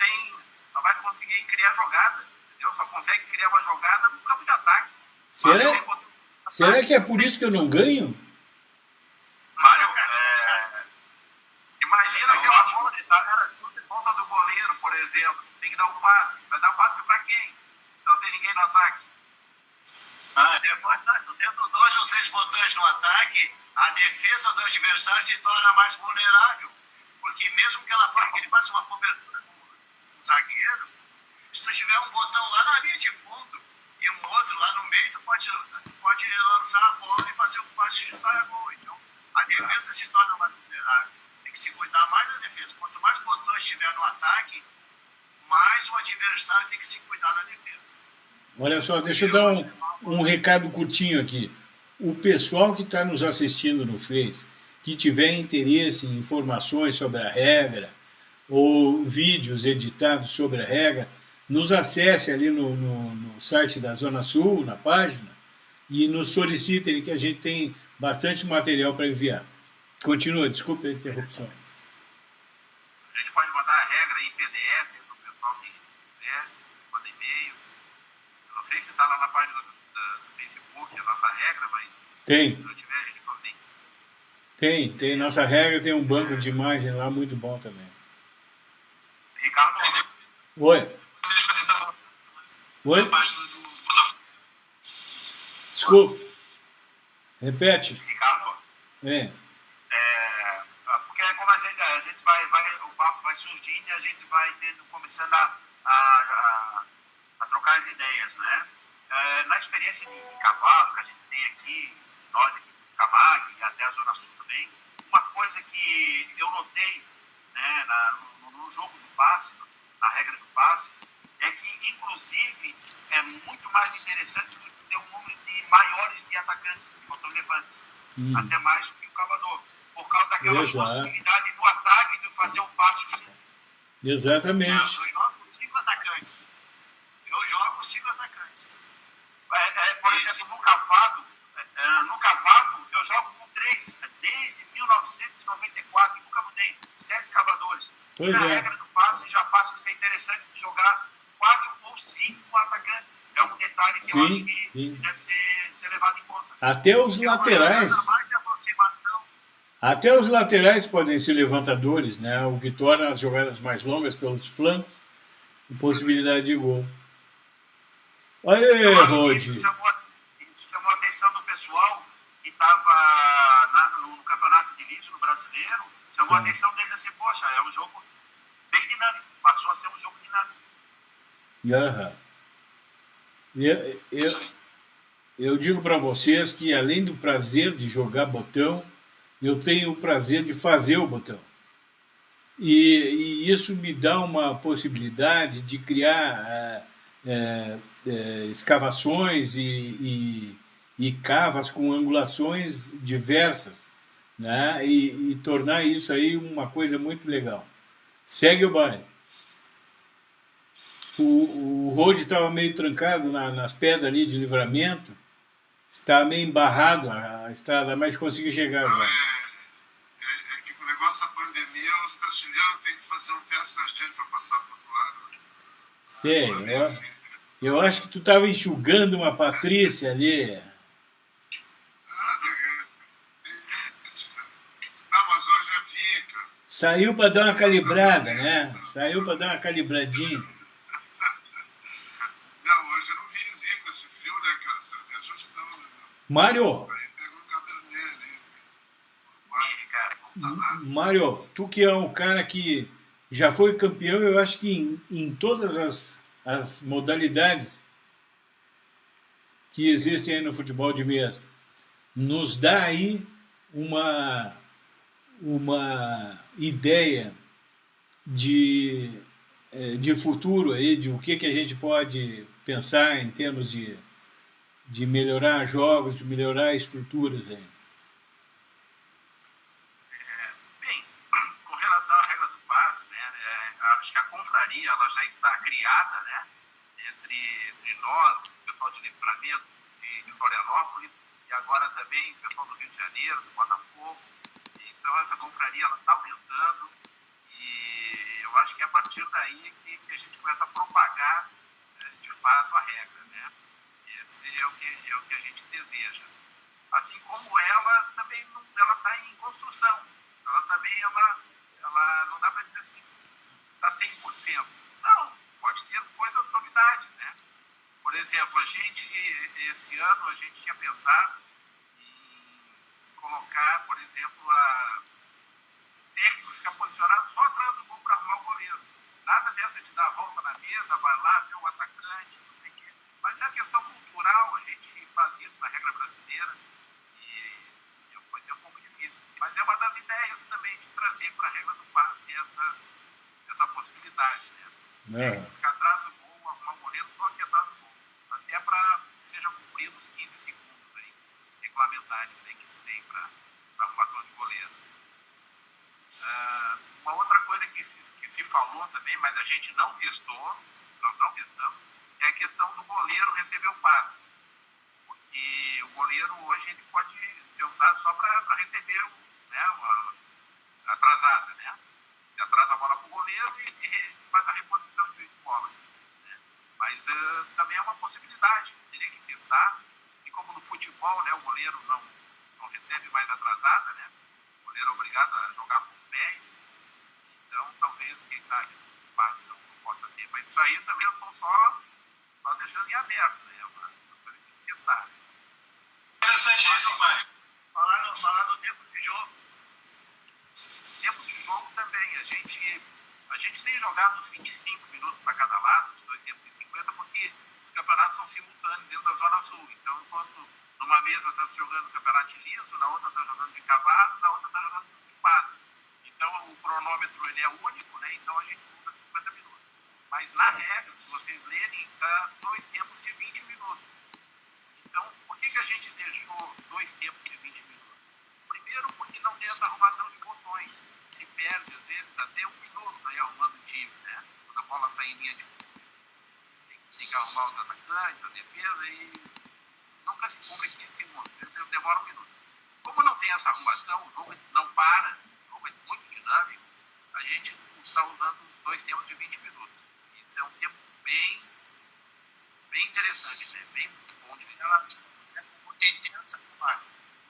vai conseguir criar jogada, entendeu? Só consegue criar uma jogada no campo de ataque. Será que é por isso que eu não ganho? Mário, imagina que uma bola de tarefa em volta do goleiro, por exemplo, tem que dar um passe. Vai dar um passe para quem? Não tem ninguém no ataque. Depois, tendo 2 ou 3 botões no ataque, a defesa do adversário se torna mais vulnerável. Porque mesmo que ele faça uma cobertura com um zagueiro, se tu tiver um botão lá na linha de fundo e um outro lá no meio, tu pode lançar a bola e fazer um passe de chutar a gol. Então, a defesa se torna mais vulnerável. Tem que se cuidar mais da defesa. Quanto mais botões tiver no ataque, mais o adversário tem que se cuidar na defesa. Olha só, deixa eu dar um recado curtinho aqui. o pessoal que está nos assistindo no Face, que tiver interesse em informações sobre a regra, ou vídeos editados sobre a regra, nos acesse ali no site da Zona Sul, na página, e nos solicitem, que a gente tem bastante material para enviar. Continua, desculpe a interrupção. A gente pode mandar a regra em PDF para o pessoal que quiser, manda e-mail. Eu não sei se está lá na página do Facebook a nossa regra, mas Tem. se não tiver, a gente pode. Tem. Nossa regra tem um banco de imagem lá muito bom também. Ricardo, Oi. Oi? A página do Botafogo. Desculpe. Repete. Ricardo, É. porque como a gente vai, o papo vai surgindo e a gente vai começando a trocar as ideias, né? Na experiência de cavalo que a gente tem aqui, nós aqui em Camargo e até a Zona Sul também, uma coisa que eu notei, né, no jogo do passe, na regra do passe, é que, inclusive, é muito mais interessante do que ter um número de maiores de atacantes, de botão-levantes, até mais do que o cavador, por causa daquela possibilidade do ataque de fazer o passe junto. Exatamente. Eu jogo com 5 atacantes. Por exemplo, no cavado, eu jogo com 3, desde 1994, e nunca mudei, 7 cavadores. Pois e na é. regra do passe já passa a ser interessante de jogar 4 ou 5 atacantes. É um detalhe que eu acho que deve ser levado em conta. Até os laterais. Até os laterais podem ser levantadores, né? O que torna as jogadas mais longas pelos flancos e possibilidade de gol. Olha, Rodi. Isso chamou a atenção do pessoal que estava no campeonato de liso, no brasileiro. Chamou a atenção deles assim, poxa, é um jogo bem dinâmico. Passou a ser um jogo dinâmico. Eu digo para vocês que, além do prazer de jogar botão, eu tenho o prazer de fazer o botão. E isso me dá uma possibilidade de criar escavações e cavas com angulações diversas, né? E tornar isso aí uma coisa muito legal. Segue o baile. O road estava meio trancado nas pedras ali de Livramento, estava meio embarrado a estrada, mas conseguiu chegar agora. É que com o negócio da pandemia, os castilhanos têm que fazer um teste na gente para passar para o outro lado. Eu acho que tu estava enxugando uma Patrícia ali. Não, mas hoje é Vica. Saiu para dar uma calibrada, né? Saiu para dar uma calibradinha. Não, hoje eu não vi Zico, esse frio, né, cara? Cerveja hoje não, né? Mário! Aí pegou o cabelo nele. Mário, tu que é um cara que já foi campeão, eu acho que em todas as modalidades que existem aí no futebol de mesa, nos dá aí uma ideia de futuro aí, de o que a gente pode pensar em termos de melhorar jogos, de melhorar estruturas aí. Bem, com relação à regra do passe, né, acho que a confraria ela já está criada, né, entre nós, o pessoal de Livramento, de Florianópolis, e agora também o pessoal do Rio de Janeiro, do Botafogo. Então essa confraria está aumentando e eu acho que é a partir daí que a gente começa a propagar de fato a regra, né? Esse é o que a gente deseja. Assim como ela também ela está em construção. Ela também ela não dá para dizer assim, está 100%. Não, pode ter coisas novidades, né? Por exemplo, esse ano a gente tinha pensado em colocar, por exemplo, técnicos ficar posicionados só atrás do gol para arrumar o goleiro. Nada dessa de dar a volta na mesa, vai lá, ver o atacante, não sei o quê. Mas é a questão cultural, a gente faz isso na regra brasileira e pois é um pouco difícil. Mas é uma das ideias também de trazer para a regra do passe essa possibilidade, né? Ficar atrás do gol, arrumar o goleiro só aqui atrás do gol. Até para que sejam cumpridos 15 segundos aí. O que regulamentares, né, que se tem para a formação de goleiro. Uma outra coisa que se falou também, mas a gente não testou, nós não testamos, é a questão do goleiro receber o passe. Porque o goleiro hoje ele pode ser usado só para receber, né, uma atrasada, né? Se atrasa a bola para o goleiro e faz a reposição de bola. Né? Mas também é uma possibilidade, teria que testar. E como no futebol, né, o goleiro não recebe mais atrasada, né? O goleiro é obrigado a jogar com os pés. Então, talvez, quem sabe, o passe não possa ter. Mas isso aí também eu estou só deixando em aberto, né? Uma coisa que tem que testar. Interessante isso, Mário. Falar do tempo de jogo. Tempo de jogo também. A gente tem jogado uns 25 minutos para cada lado, os dois tempos de 50, porque os campeonatos são simultâneos dentro da Zona Sul. Então, enquanto numa mesa está se jogando campeonato de liso, na outra está jogando de cavalo, na outra está jogando de passe. Então, o cronômetro ele é único, né? Então a gente usa 50 minutos. Mas, na regra, se vocês lerem, está dois tempos de 20 minutos. Então, por que a gente deixou dois tempos de 20 minutos? Primeiro, porque não tem essa arrumação de botões. Se perde, às vezes, até um minuto aí arrumando o time, né? Quando a bola sai em linha de fundo. Tem que arrumar os atacantes, a defesa e nunca se cumpre 15 segundos. Demora um minuto. Como não tem essa arrumação, o jogo não para, o jogo é muito dinâmico, a gente está usando dois tempos de 20 minutos. Isso é um tempo bem interessante, né? Bem bom de ver. Ela é muito intensa, Mário.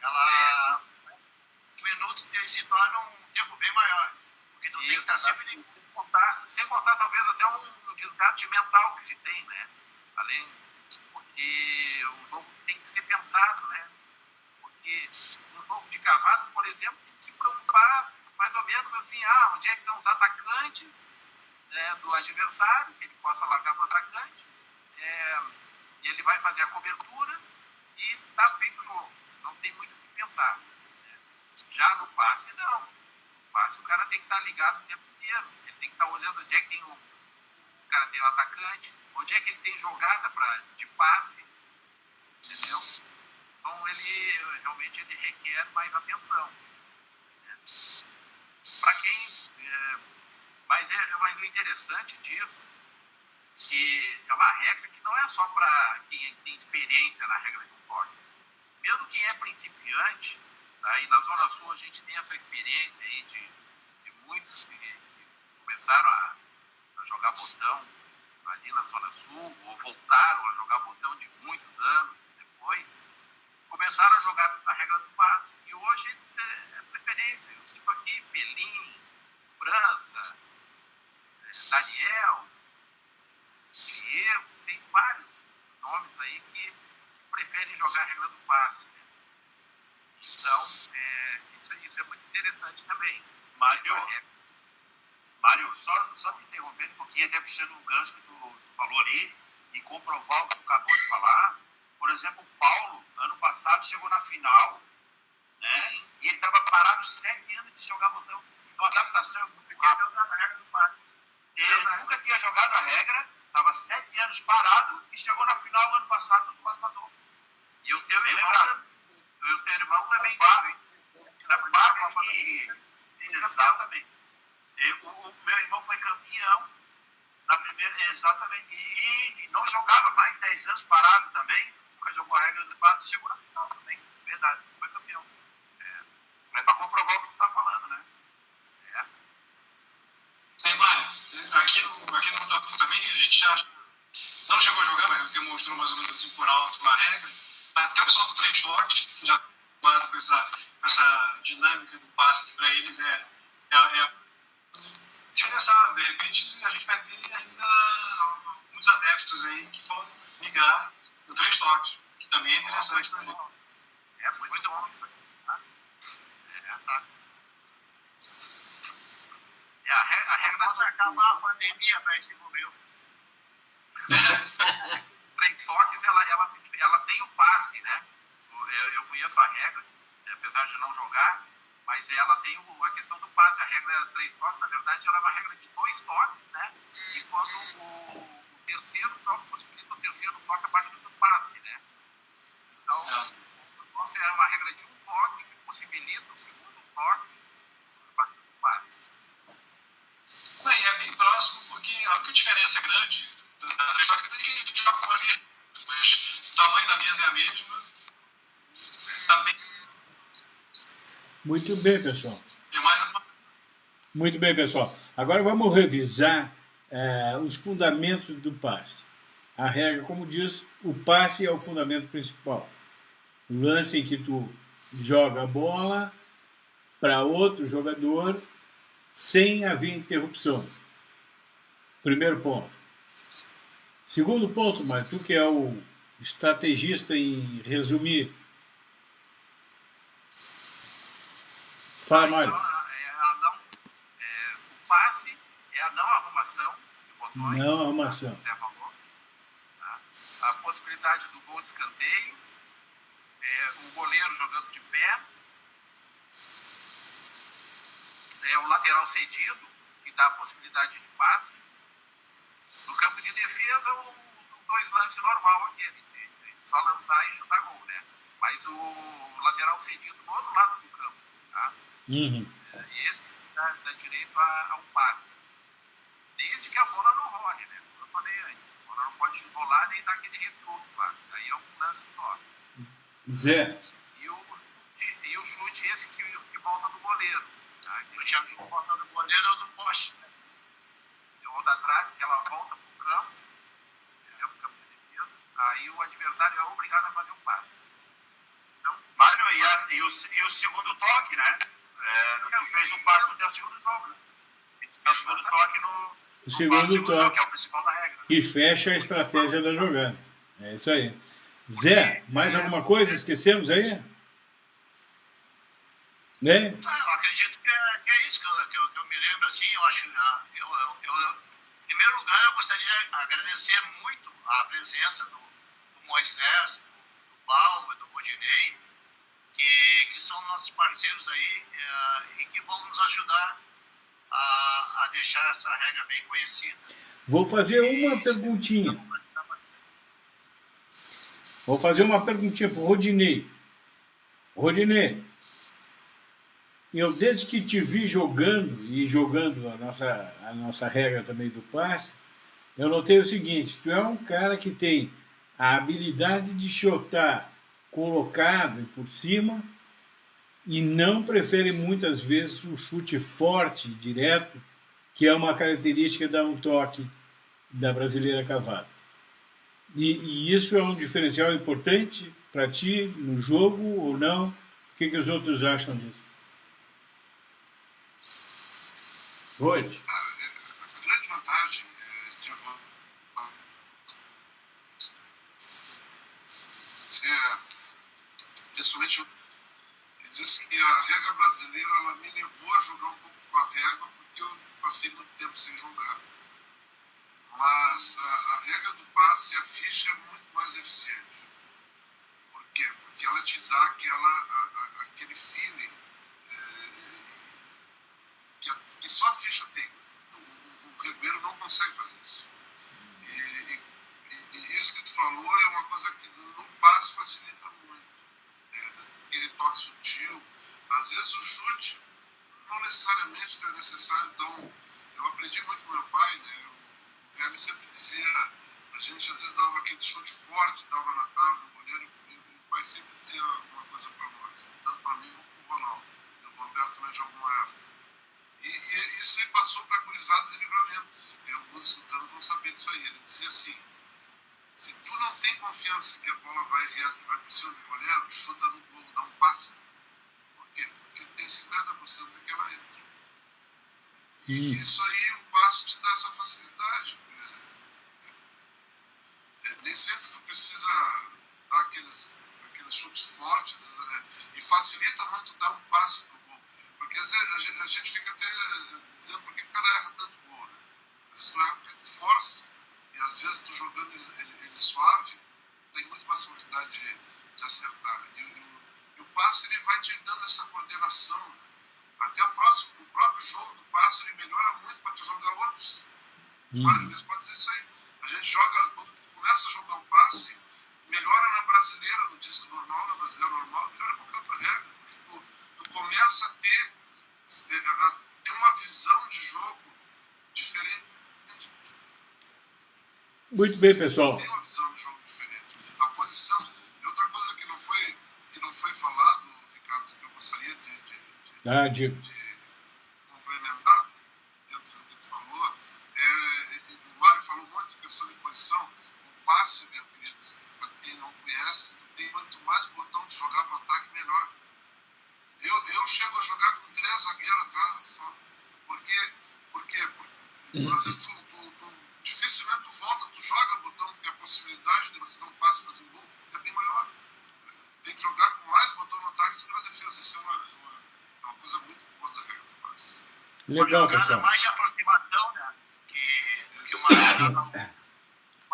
Ela, os minutos se tornam um tempo bem maior. Porque não tem que estar sempre ligado. Sem contar talvez até um desgaste mental que se tem, né? Além, porque o jogo tem que ser pensado, né? Porque no jogo de cavalo, por exemplo, tem que se preocupar mais ou menos assim, onde é que estão os atacantes, né, do adversário, que ele possa largar para o atacante, e ele vai fazer a cobertura e está feito o jogo. Não tem muito o que pensar. Né? Já no passe, não. No passe o cara tem que estar ligado o tempo inteiro. Ele tem que estar olhando onde é que tem o cara tem o atacante, onde é que ele tem jogada de passe, entendeu? Então ele requer mais atenção. Né? Para quem... mas o interessante disso que é uma regra que não é só para quem tem experiência na regra de um toque. Mesmo quem é principiante, tá? E na Zona Sul a gente tem essa experiência aí de muitos que começaram a jogar botão ali na Zona Sul, ou voltaram a jogar botão de muitos anos depois, começaram a jogar a regra do passe. E hoje é preferência. Eu cito aqui Pelim, França, Daniel, Diego, tem vários nomes aí que preferem jogar a regra do passe. Né? Então, isso é muito interessante também. Mário, só te interrompendo um pouquinho, até puxando um gancho que tu falou ali, e comprovar o que tu acabou de falar. Por exemplo, o Paulo, ano passado, chegou na final, né? E ele estava parado 7 anos de jogar botão. Então a adaptação é muito rápida. Ele nunca tinha jogado a regra, estava 7 anos parado e chegou na final ano passado no Passador. E o teu irmão também. Exatamente. O meu irmão foi campeão na primeira, exatamente, e não jogava mais de 10 anos parado também, nunca jogou a regra do passe e chegou na final também, verdade, foi campeão. É para comprovar o que tu está falando, né? Mário, aqui no Botafogo também a gente já não chegou a jogar, mas demonstrou mais ou menos assim por alto a regra. Até o pessoal do 3 toques, já acostumado com essa dinâmica do passe, que para eles se pensar, de repente a gente vai ter ainda alguns adeptos aí que vão ligar no 3 toques, que também é interessante para gente. É muito bom isso aqui. A regra Quando acabar a pandemia, vai desenvolver. 3 toques, ela tem o passe, né? Eu conheço a regra, apesar de não jogar, mas ela tem a questão do passe. A regra 3 toques, na verdade, ela é uma regra de 2 toques, né? E quando o terceiro toque, possibilita o terceiro toque a partir do passe, né? Então, nossa é uma regra de um toque que possibilita o segundo toque para o passe. E é bem próximo, porque a única diferença grande da joga é que a gente joga ali, mas o tamanho da mesa é a mesma. Também. Muito bem, pessoal. E mais uma... Muito bem, pessoal. Agora vamos revisar os fundamentos do passe. A regra, como diz, o passe é o fundamento principal. O lance em que tu joga a bola para outro jogador sem haver interrupção. Primeiro ponto. Segundo ponto, mas tu que é o estrategista em resumir. Fala, Mário. O passe é a não arrumação de botões. Não arrumação. A possibilidade do gol de escanteio, o goleiro jogando de pé, o lateral cedido, que dá a possibilidade de passe. No campo de defesa, o dois lances normal, aquele de só lançar e chutar gol, né? Mas o lateral cedido do outro lado do campo, tá? Esse dá direito ao passe. Desde que a bola não role, né? Como eu falei antes, a bola não pode enrolar nem dar aquele retorno lá. Aí é um lance só. Zé. E o chute esse que volta do goleiro. Tá? O chute que volta do goleiro ou do poste. Ou da trave, que ela volta pro campo, entendeu? Pro campo de defesa. Aí o adversário é obrigado a fazer um passe. Então, Mário, e o segundo toque, né? Tu fez o passe no teu segundo jogo, né? Tu fez o segundo toque no segundo jogo, toque. que é o principal da regra. E fecha a estratégia da jogada. É isso aí. Zé, mais alguma coisa esquecemos aí? Né? Eu acredito que é isso que eu me lembro, assim, eu acho, em primeiro lugar, eu gostaria de agradecer muito a presença do Moisés, do Paulo, do Rodinei, que são nossos parceiros aí e que vão nos ajudar a deixar essa regra bem conhecida. Vou fazer uma perguntinha. Vou fazer uma perguntinha para o Rodinei. Rodinei, eu desde que te vi jogando, e jogando a nossa regra também do passe, eu notei o seguinte: tu é um cara que tem a habilidade de chutar colocado por cima e não prefere muitas vezes um chute forte, direto, que é uma característica da um toque da brasileira cavada. E isso é um diferencial importante para ti no jogo ou não? O que os outros acham disso? Hoje. A grande vantagem de você, principalmente, eu disse que a regra brasileira ela me levou a jogar um pouco com a regra porque eu passei muito tempo sem jogar. Mas a regra do passe, a ficha é muito mais eficiente. Por quê? Porque ela te dá aquele feeling que só a ficha tem. O regueiro não consegue fazer isso. E isso que tu falou é uma coisa que no passe facilita muito. Aquele toque sutil. Às vezes o chute não necessariamente é necessário. Então, eu aprendi muito com meu pai, né? O velho sempre dizia, a gente às vezes dava aquele chute forte, dava na trave do goleiro, e o pai sempre dizia uma coisa para nós, tanto para mim como para o Ronaldo. E o Roberto também jogou uma época. E isso aí passou para a gurizada de Livramento. Se tem alguns escutando, vão saber disso aí. Ele dizia assim: se tu não tem confiança que a bola vai reto, vai para cima do goleiro, chuta no gol, dá um passe. Por quê? Porque tem 50% de que ela entra. E isso aí, o passe te dá essa facilidade. Nem sempre tu precisa dar aqueles chutes fortes e facilita muito dar um passe pro gol. Porque às vezes a gente fica até dizendo por que o cara erra tanto gol, né? Às vezes tu erra porque tu força e às vezes tu jogando ele suave tem muito mais facilidade de acertar. E o passe ele vai te dando essa coordenação. Até o próprio jogo do passe ele melhora muito para tu jogar outros. Várias vezes pode dizer isso aí. A gente joga, quando começa a jogar o passe, melhora na brasileira, no disco normal, na brasileira normal, Muito bem, pessoal. Tem uma visão de jogo diferente. A posição. E outra coisa que não foi falado, Ricardo, que eu gostaria de complementar dentro do que tu falou, o Mário falou um monte de questão de posição. O passe, meu querido, para quem não conhece, tem quanto mais botão de jogar para o ataque, melhor. Eu chego a jogar com 3 zagueiros atrás só. Por quê? Porque às vezes tu dificilmente tu volta, tu joga botão, porque a possibilidade de você dar um passe e fazer um gol é bem maior. Tem que jogar com mais botão no ataque que na defesa. Isso é uma coisa muito boa da regra do passe. Legal, uma jogada pessoal. mais de aproximação, né? Que uma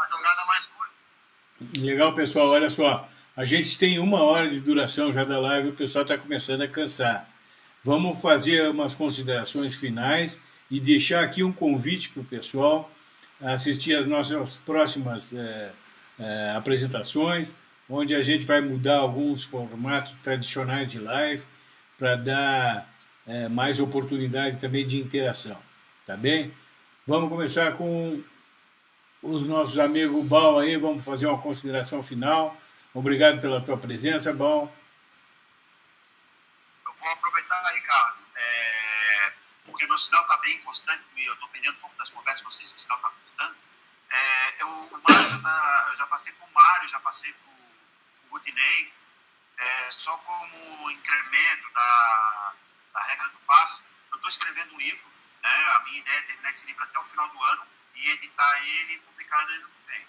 jogada mais curta. Legal, pessoal. Olha só. A gente tem 1 hora de duração já da live, o pessoal está começando a cansar. Vamos fazer umas considerações finais e deixar aqui um convite para o pessoal assistir as nossas próximas apresentações, onde a gente vai mudar alguns formatos tradicionais de live para dar mais oportunidade também de interação. Tá bem? Vamos começar com os nossos amigos Bal aí, vamos fazer uma consideração final. Obrigado pela tua presença, Bal. Eu vou aproveitar, Ricardo, porque meu sinal está bem constante, eu estou perdendo um pouco das conversas com vocês, que o sinal está constante. Eu já passei por Mário, já passei por Rodinei, só como incremento da regra do passe. Eu estou escrevendo um livro, né? A minha ideia é terminar esse livro até o final do ano e editar ele e publicar no ano que vem.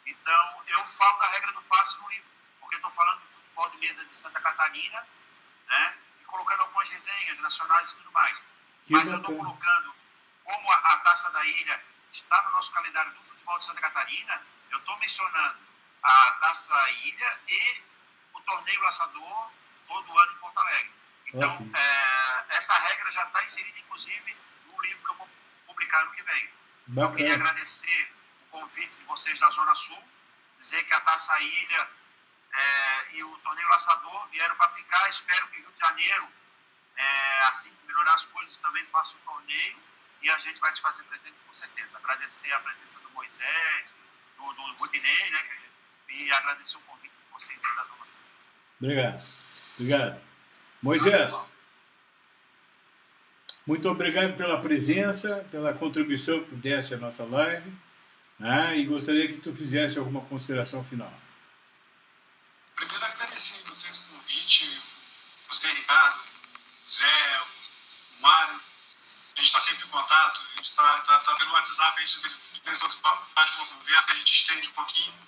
Então, eu falo da regra do passe no livro, porque estou falando do futebol de mesa de Santa Catarina, né? E colocando algumas resenhas nacionais e tudo mais. Mas eu estou colocando, como a Taça da Ilha está no nosso calendário do futebol de Santa Catarina, eu estou mencionando a Taça Ilha e o Torneio Laçador todo ano em Porto Alegre. Então, essa regra já está inserida, inclusive, no livro que eu vou publicar no que vem. Eu queria agradecer o convite de vocês da Zona Sul, dizer que a Taça Ilha e o Torneio Laçador vieram para ficar. Espero que Rio de Janeiro, assim que melhorar as coisas, também faça o torneio e a gente vai te fazer presente com certeza. Agradecer a presença do Moisés, do Rodinei, né, e agradecer o convite de vocês aí da Zona Sul. Obrigado. Obrigado. Moisés, muito obrigado pela presença, pela contribuição que tu deste à nossa live, né? E gostaria que tu fizesse alguma consideração final. Primeiro, agradecer a vocês o convite, você, Ricardo, o Zé, o Mário. A gente está sempre em contato, a gente está pelo WhatsApp, a gente fez faz uma conversa, a gente estende um pouquinho.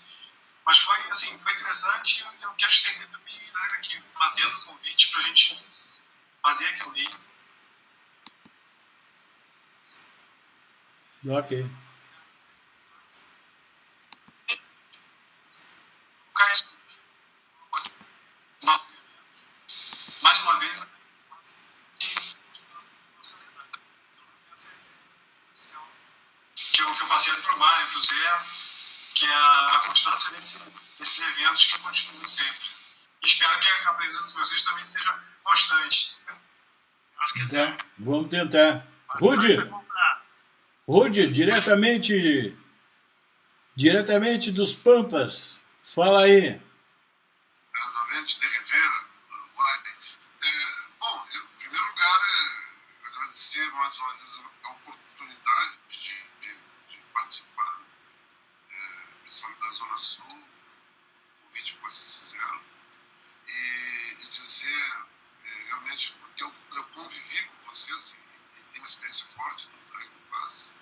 Mas foi interessante e eu quero estender também, né, aqui, mantendo o convite para a gente fazer aqui o livro. Ok. Mais uma vez, que eu passei para o Mário, para o Zé, que é a constância desses eventos que continuam sempre. Espero que a presença de vocês também seja constante. Vamos tentar. Rudy, diretamente dos Pampas, fala aí. Diretamente de Rivera, Uruguai. Bom, em primeiro lugar, agradecer mais uma vez a oportunidade de participar, principalmente da Zona Sul, o convite que vocês fizeram, e dizer realmente, porque eu convivi com vocês e tenho uma experiência forte no regra do passe,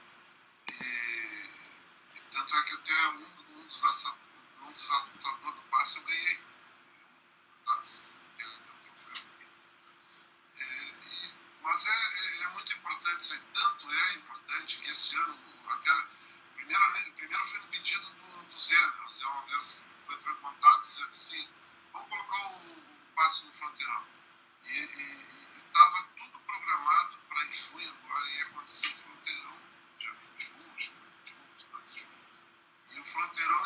e tanto é que até um dos lançadores do passe eu ganhei atrás, mas é muito importante isso aí, tanto é importante que esse ano, até primeiro foi no pedido do Zé, né? O Zé uma vez foi em contato e disse assim, vamos colocar o passe no Fronteirão. E estava tudo programado para em junho agora ia acontecer no Fronteirão, dia 21 de junho. E o Fronteirão,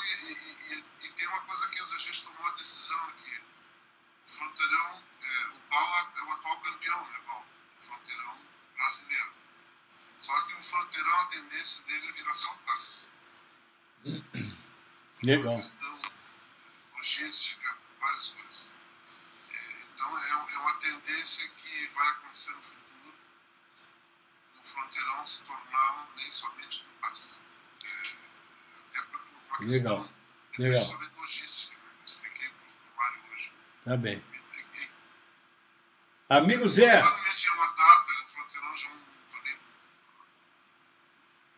e tem uma coisa que a gente tomou a decisão aqui, o Fronteirão, o Pau é o atual campeão, né, Pau? O Fronteirão brasileiro. Só que o Fronteirão, a tendência dele é virar só um passe. Legal. Uma questão logística, várias coisas. Então, é uma tendência que vai acontecer no futuro, do fronteirão se tornar nem somente do passe. Até por uma questão principalmente logística, né? Eu expliquei para o Mário hoje. Tá bem. Amigo Zé. Provavelmente é uma data, o fronteirão já é um torneio.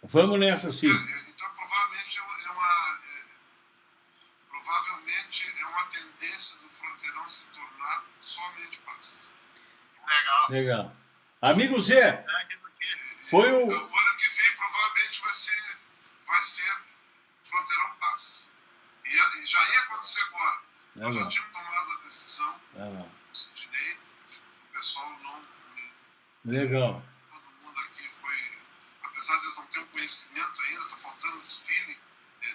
Vamos nessa, sim. Então, provavelmente é uma tendência do fronteirão se tornar somente passe. Legal. Amigo Zé, foi o... O ano que vem provavelmente vai ser fronteirão passe. E já ia acontecer agora. Nós já tínhamos tomado a decisão, o Sidney, o pessoal não... Legal. Todo mundo aqui foi... Apesar de eles não terem conhecimento ainda, está faltando esse feeling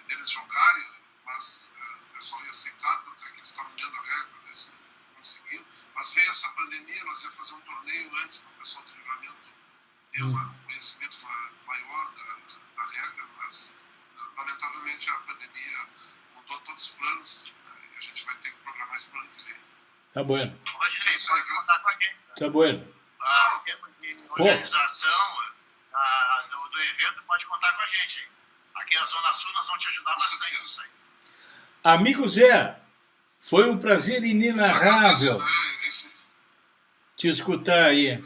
deles jogarem, mas o pessoal ia aceitar, tanto é que eles estavam dando a regra para ver se conseguiam. Mas veio essa pandemia, nós ia fazer um torneio antes para o pessoal do Livramento ter um conhecimento maior da regra, mas lamentavelmente a pandemia mudou todos os planos, né, e a gente vai ter que programar isso para o ano que vem. Tá bueno. Hoje nem pode contar com a gente. Tá bueno. Em termos de organização do evento, pode contar com a gente. Aqui na Zona Sul nós vamos te ajudar bastante nisso aí. Amigo Zé, foi um prazer inenarrável te escutar aí.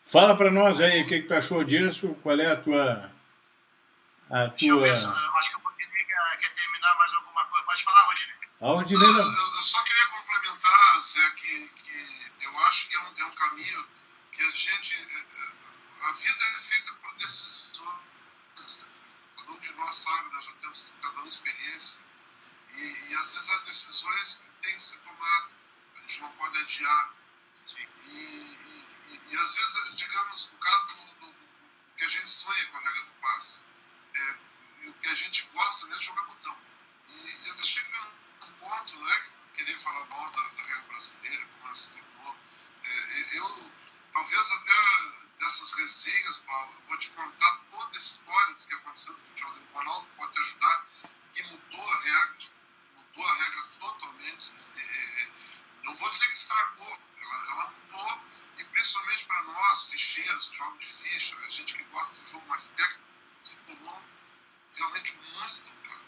Fala para nós aí o que tu achou disso, qual é a tua... Deixa eu ver, acho que o Rodinei quer terminar mais alguma coisa. Pode falar, Rodinei. Eu só queria complementar, Zé, que eu acho que é um caminho que a gente... A vida é feita por decisões. Cada um de nós sabe, nós já temos cada um experiência. E às vezes as decisões têm que ser tomadas. A gente não pode adiar. E às vezes, digamos, no caso do que a gente sonha com a regra do passe, e o que a gente gosta mesmo é jogar botão. E às vezes chega num ponto, não é querer falar mal da regra brasileira, como ela se tornou. Eu, talvez até dessas resenhas, Paulo, eu vou te contar toda a história do que aconteceu no futebol. O Ronaldo pode te ajudar, que mudou a regra totalmente. Não vou dizer que estragou, ela mudou, e principalmente para nós, ficheiros, jogos de ficha, a gente que gosta de jogo mais técnico, se tornou realmente muito complicado.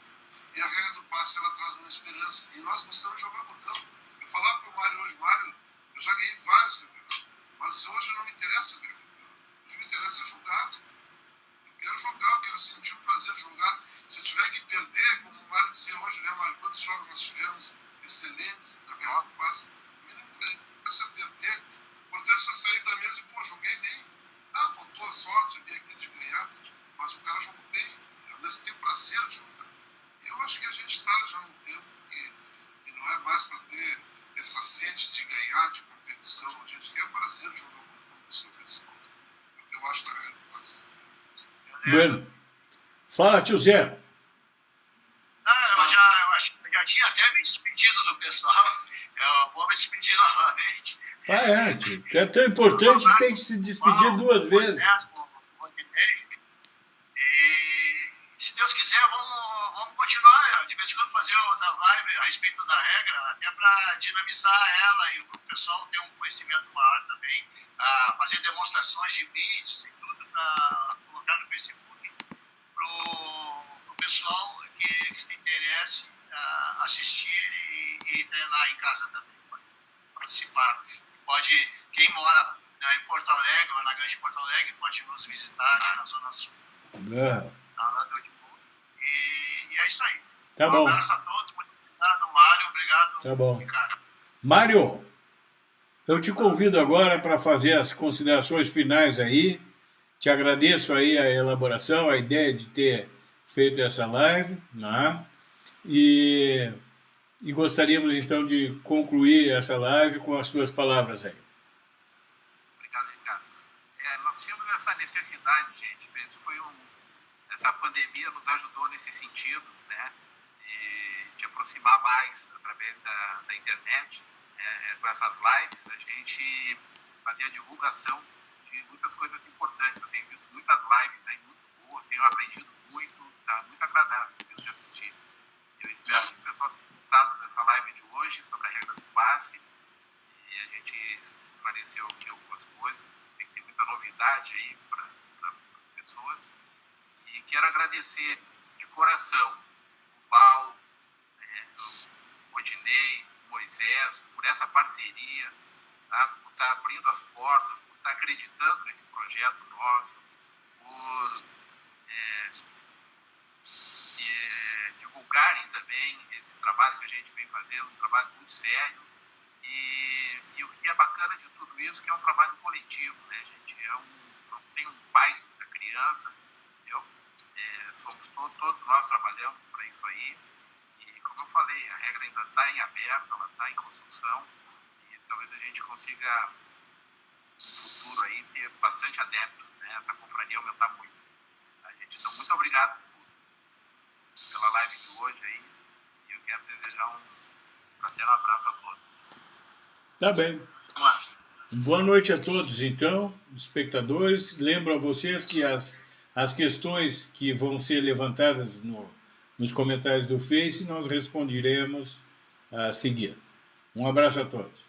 E a regra do passe, ela traz uma esperança, e nós gostamos de jogar botão. Eu falava para o Mário hoje, Mário, eu já ganhei vários campeonatos, mas hoje não me interessa ganhar campeonato, o que me interessa é jogar. Eu quero jogar, eu quero sentir o prazer de jogar. Se eu tiver que perder, como o Mário dizia hoje, né, Mário? Quantos jogos nós tivemos excelentes na regra do passe? Você perder, por isso você sair da mesa e, pô, joguei bem. Faltou a sorte, eu vim aqui de ganhar, mas o cara jogou bem, ao mesmo tempo prazer de jogar. E eu acho que a gente está já num tempo que não é mais para ter essa sede de ganhar, de competição, a gente quer prazer de jogar o botão, isso é o principal. É o que eu acho da regra do passe. Bueno. Fala, tio Zé. Eu já tinha até me despedido do pessoal. Eu vou me despedir novamente. Tio. É tão importante que tem que se despedir duas vezes. E se Deus quiser, vamos continuar de vez em quando fazer outra live a respeito da regra, até para dinamizar ela e o pessoal ter um conhecimento maior também, fazer demonstrações de vídeos e tudo para colocar no Facebook para o pessoal que se interesse assistir e treinar em casa também, pode participar. Quem mora em Porto Alegre ou na Grande Porto Alegre pode nos visitar na Zona Sul. E é isso aí. Tá bom. Um abraço a todos, muito obrigado, Mário, obrigado, tá bom. Ricardo. Mário, eu te convido agora para fazer as considerações finais aí. Te agradeço aí a elaboração, a ideia de ter feito essa live, né? E gostaríamos então de concluir essa live com as suas palavras aí. Obrigado, Ricardo. Nós tínhamos essa necessidade, gente, essa pandemia nos ajudou nesse sentido, né, de aproximar mais através da internet, com essas lives, a gente fazer a divulgação de muitas coisas importantes. Eu tenho visto muitas lives aí muito boas, tenho aprendido muito, está muito agradável de assistir. Eu espero que o pessoal tenha gostado dessa live de hoje sobre a regra do passe, e a gente esclareceu aqui algumas coisas. Tem que ter muita novidade aí para as pessoas. E quero agradecer de coração o Paulo, o Rodinei, o Moisés, por essa parceria, tá? Por estar abrindo as portas, por estar acreditando nesse projeto nosso, por divulgarem também esse trabalho que a gente vem fazendo, um trabalho muito sério. E o que é bacana de tudo isso, que é um trabalho coletivo, né? A gente não tem um pai da criança, entendeu? Somos todos nós trabalhamos para isso aí. E como eu falei, a regra ainda está em aberto, ela está em construção, e talvez a gente consiga no futuro aí ter bastante adeptos, né? Essa confraria aumentar muito. A gente, então, muito obrigado pela live de hoje aí, e eu quero desejar um fraterno abraço a todos. Tá bem. Boa noite a todos, então, espectadores. Lembro a vocês que as questões que vão ser levantadas nos comentários do Face, nós responderemos a seguir. Um abraço a todos.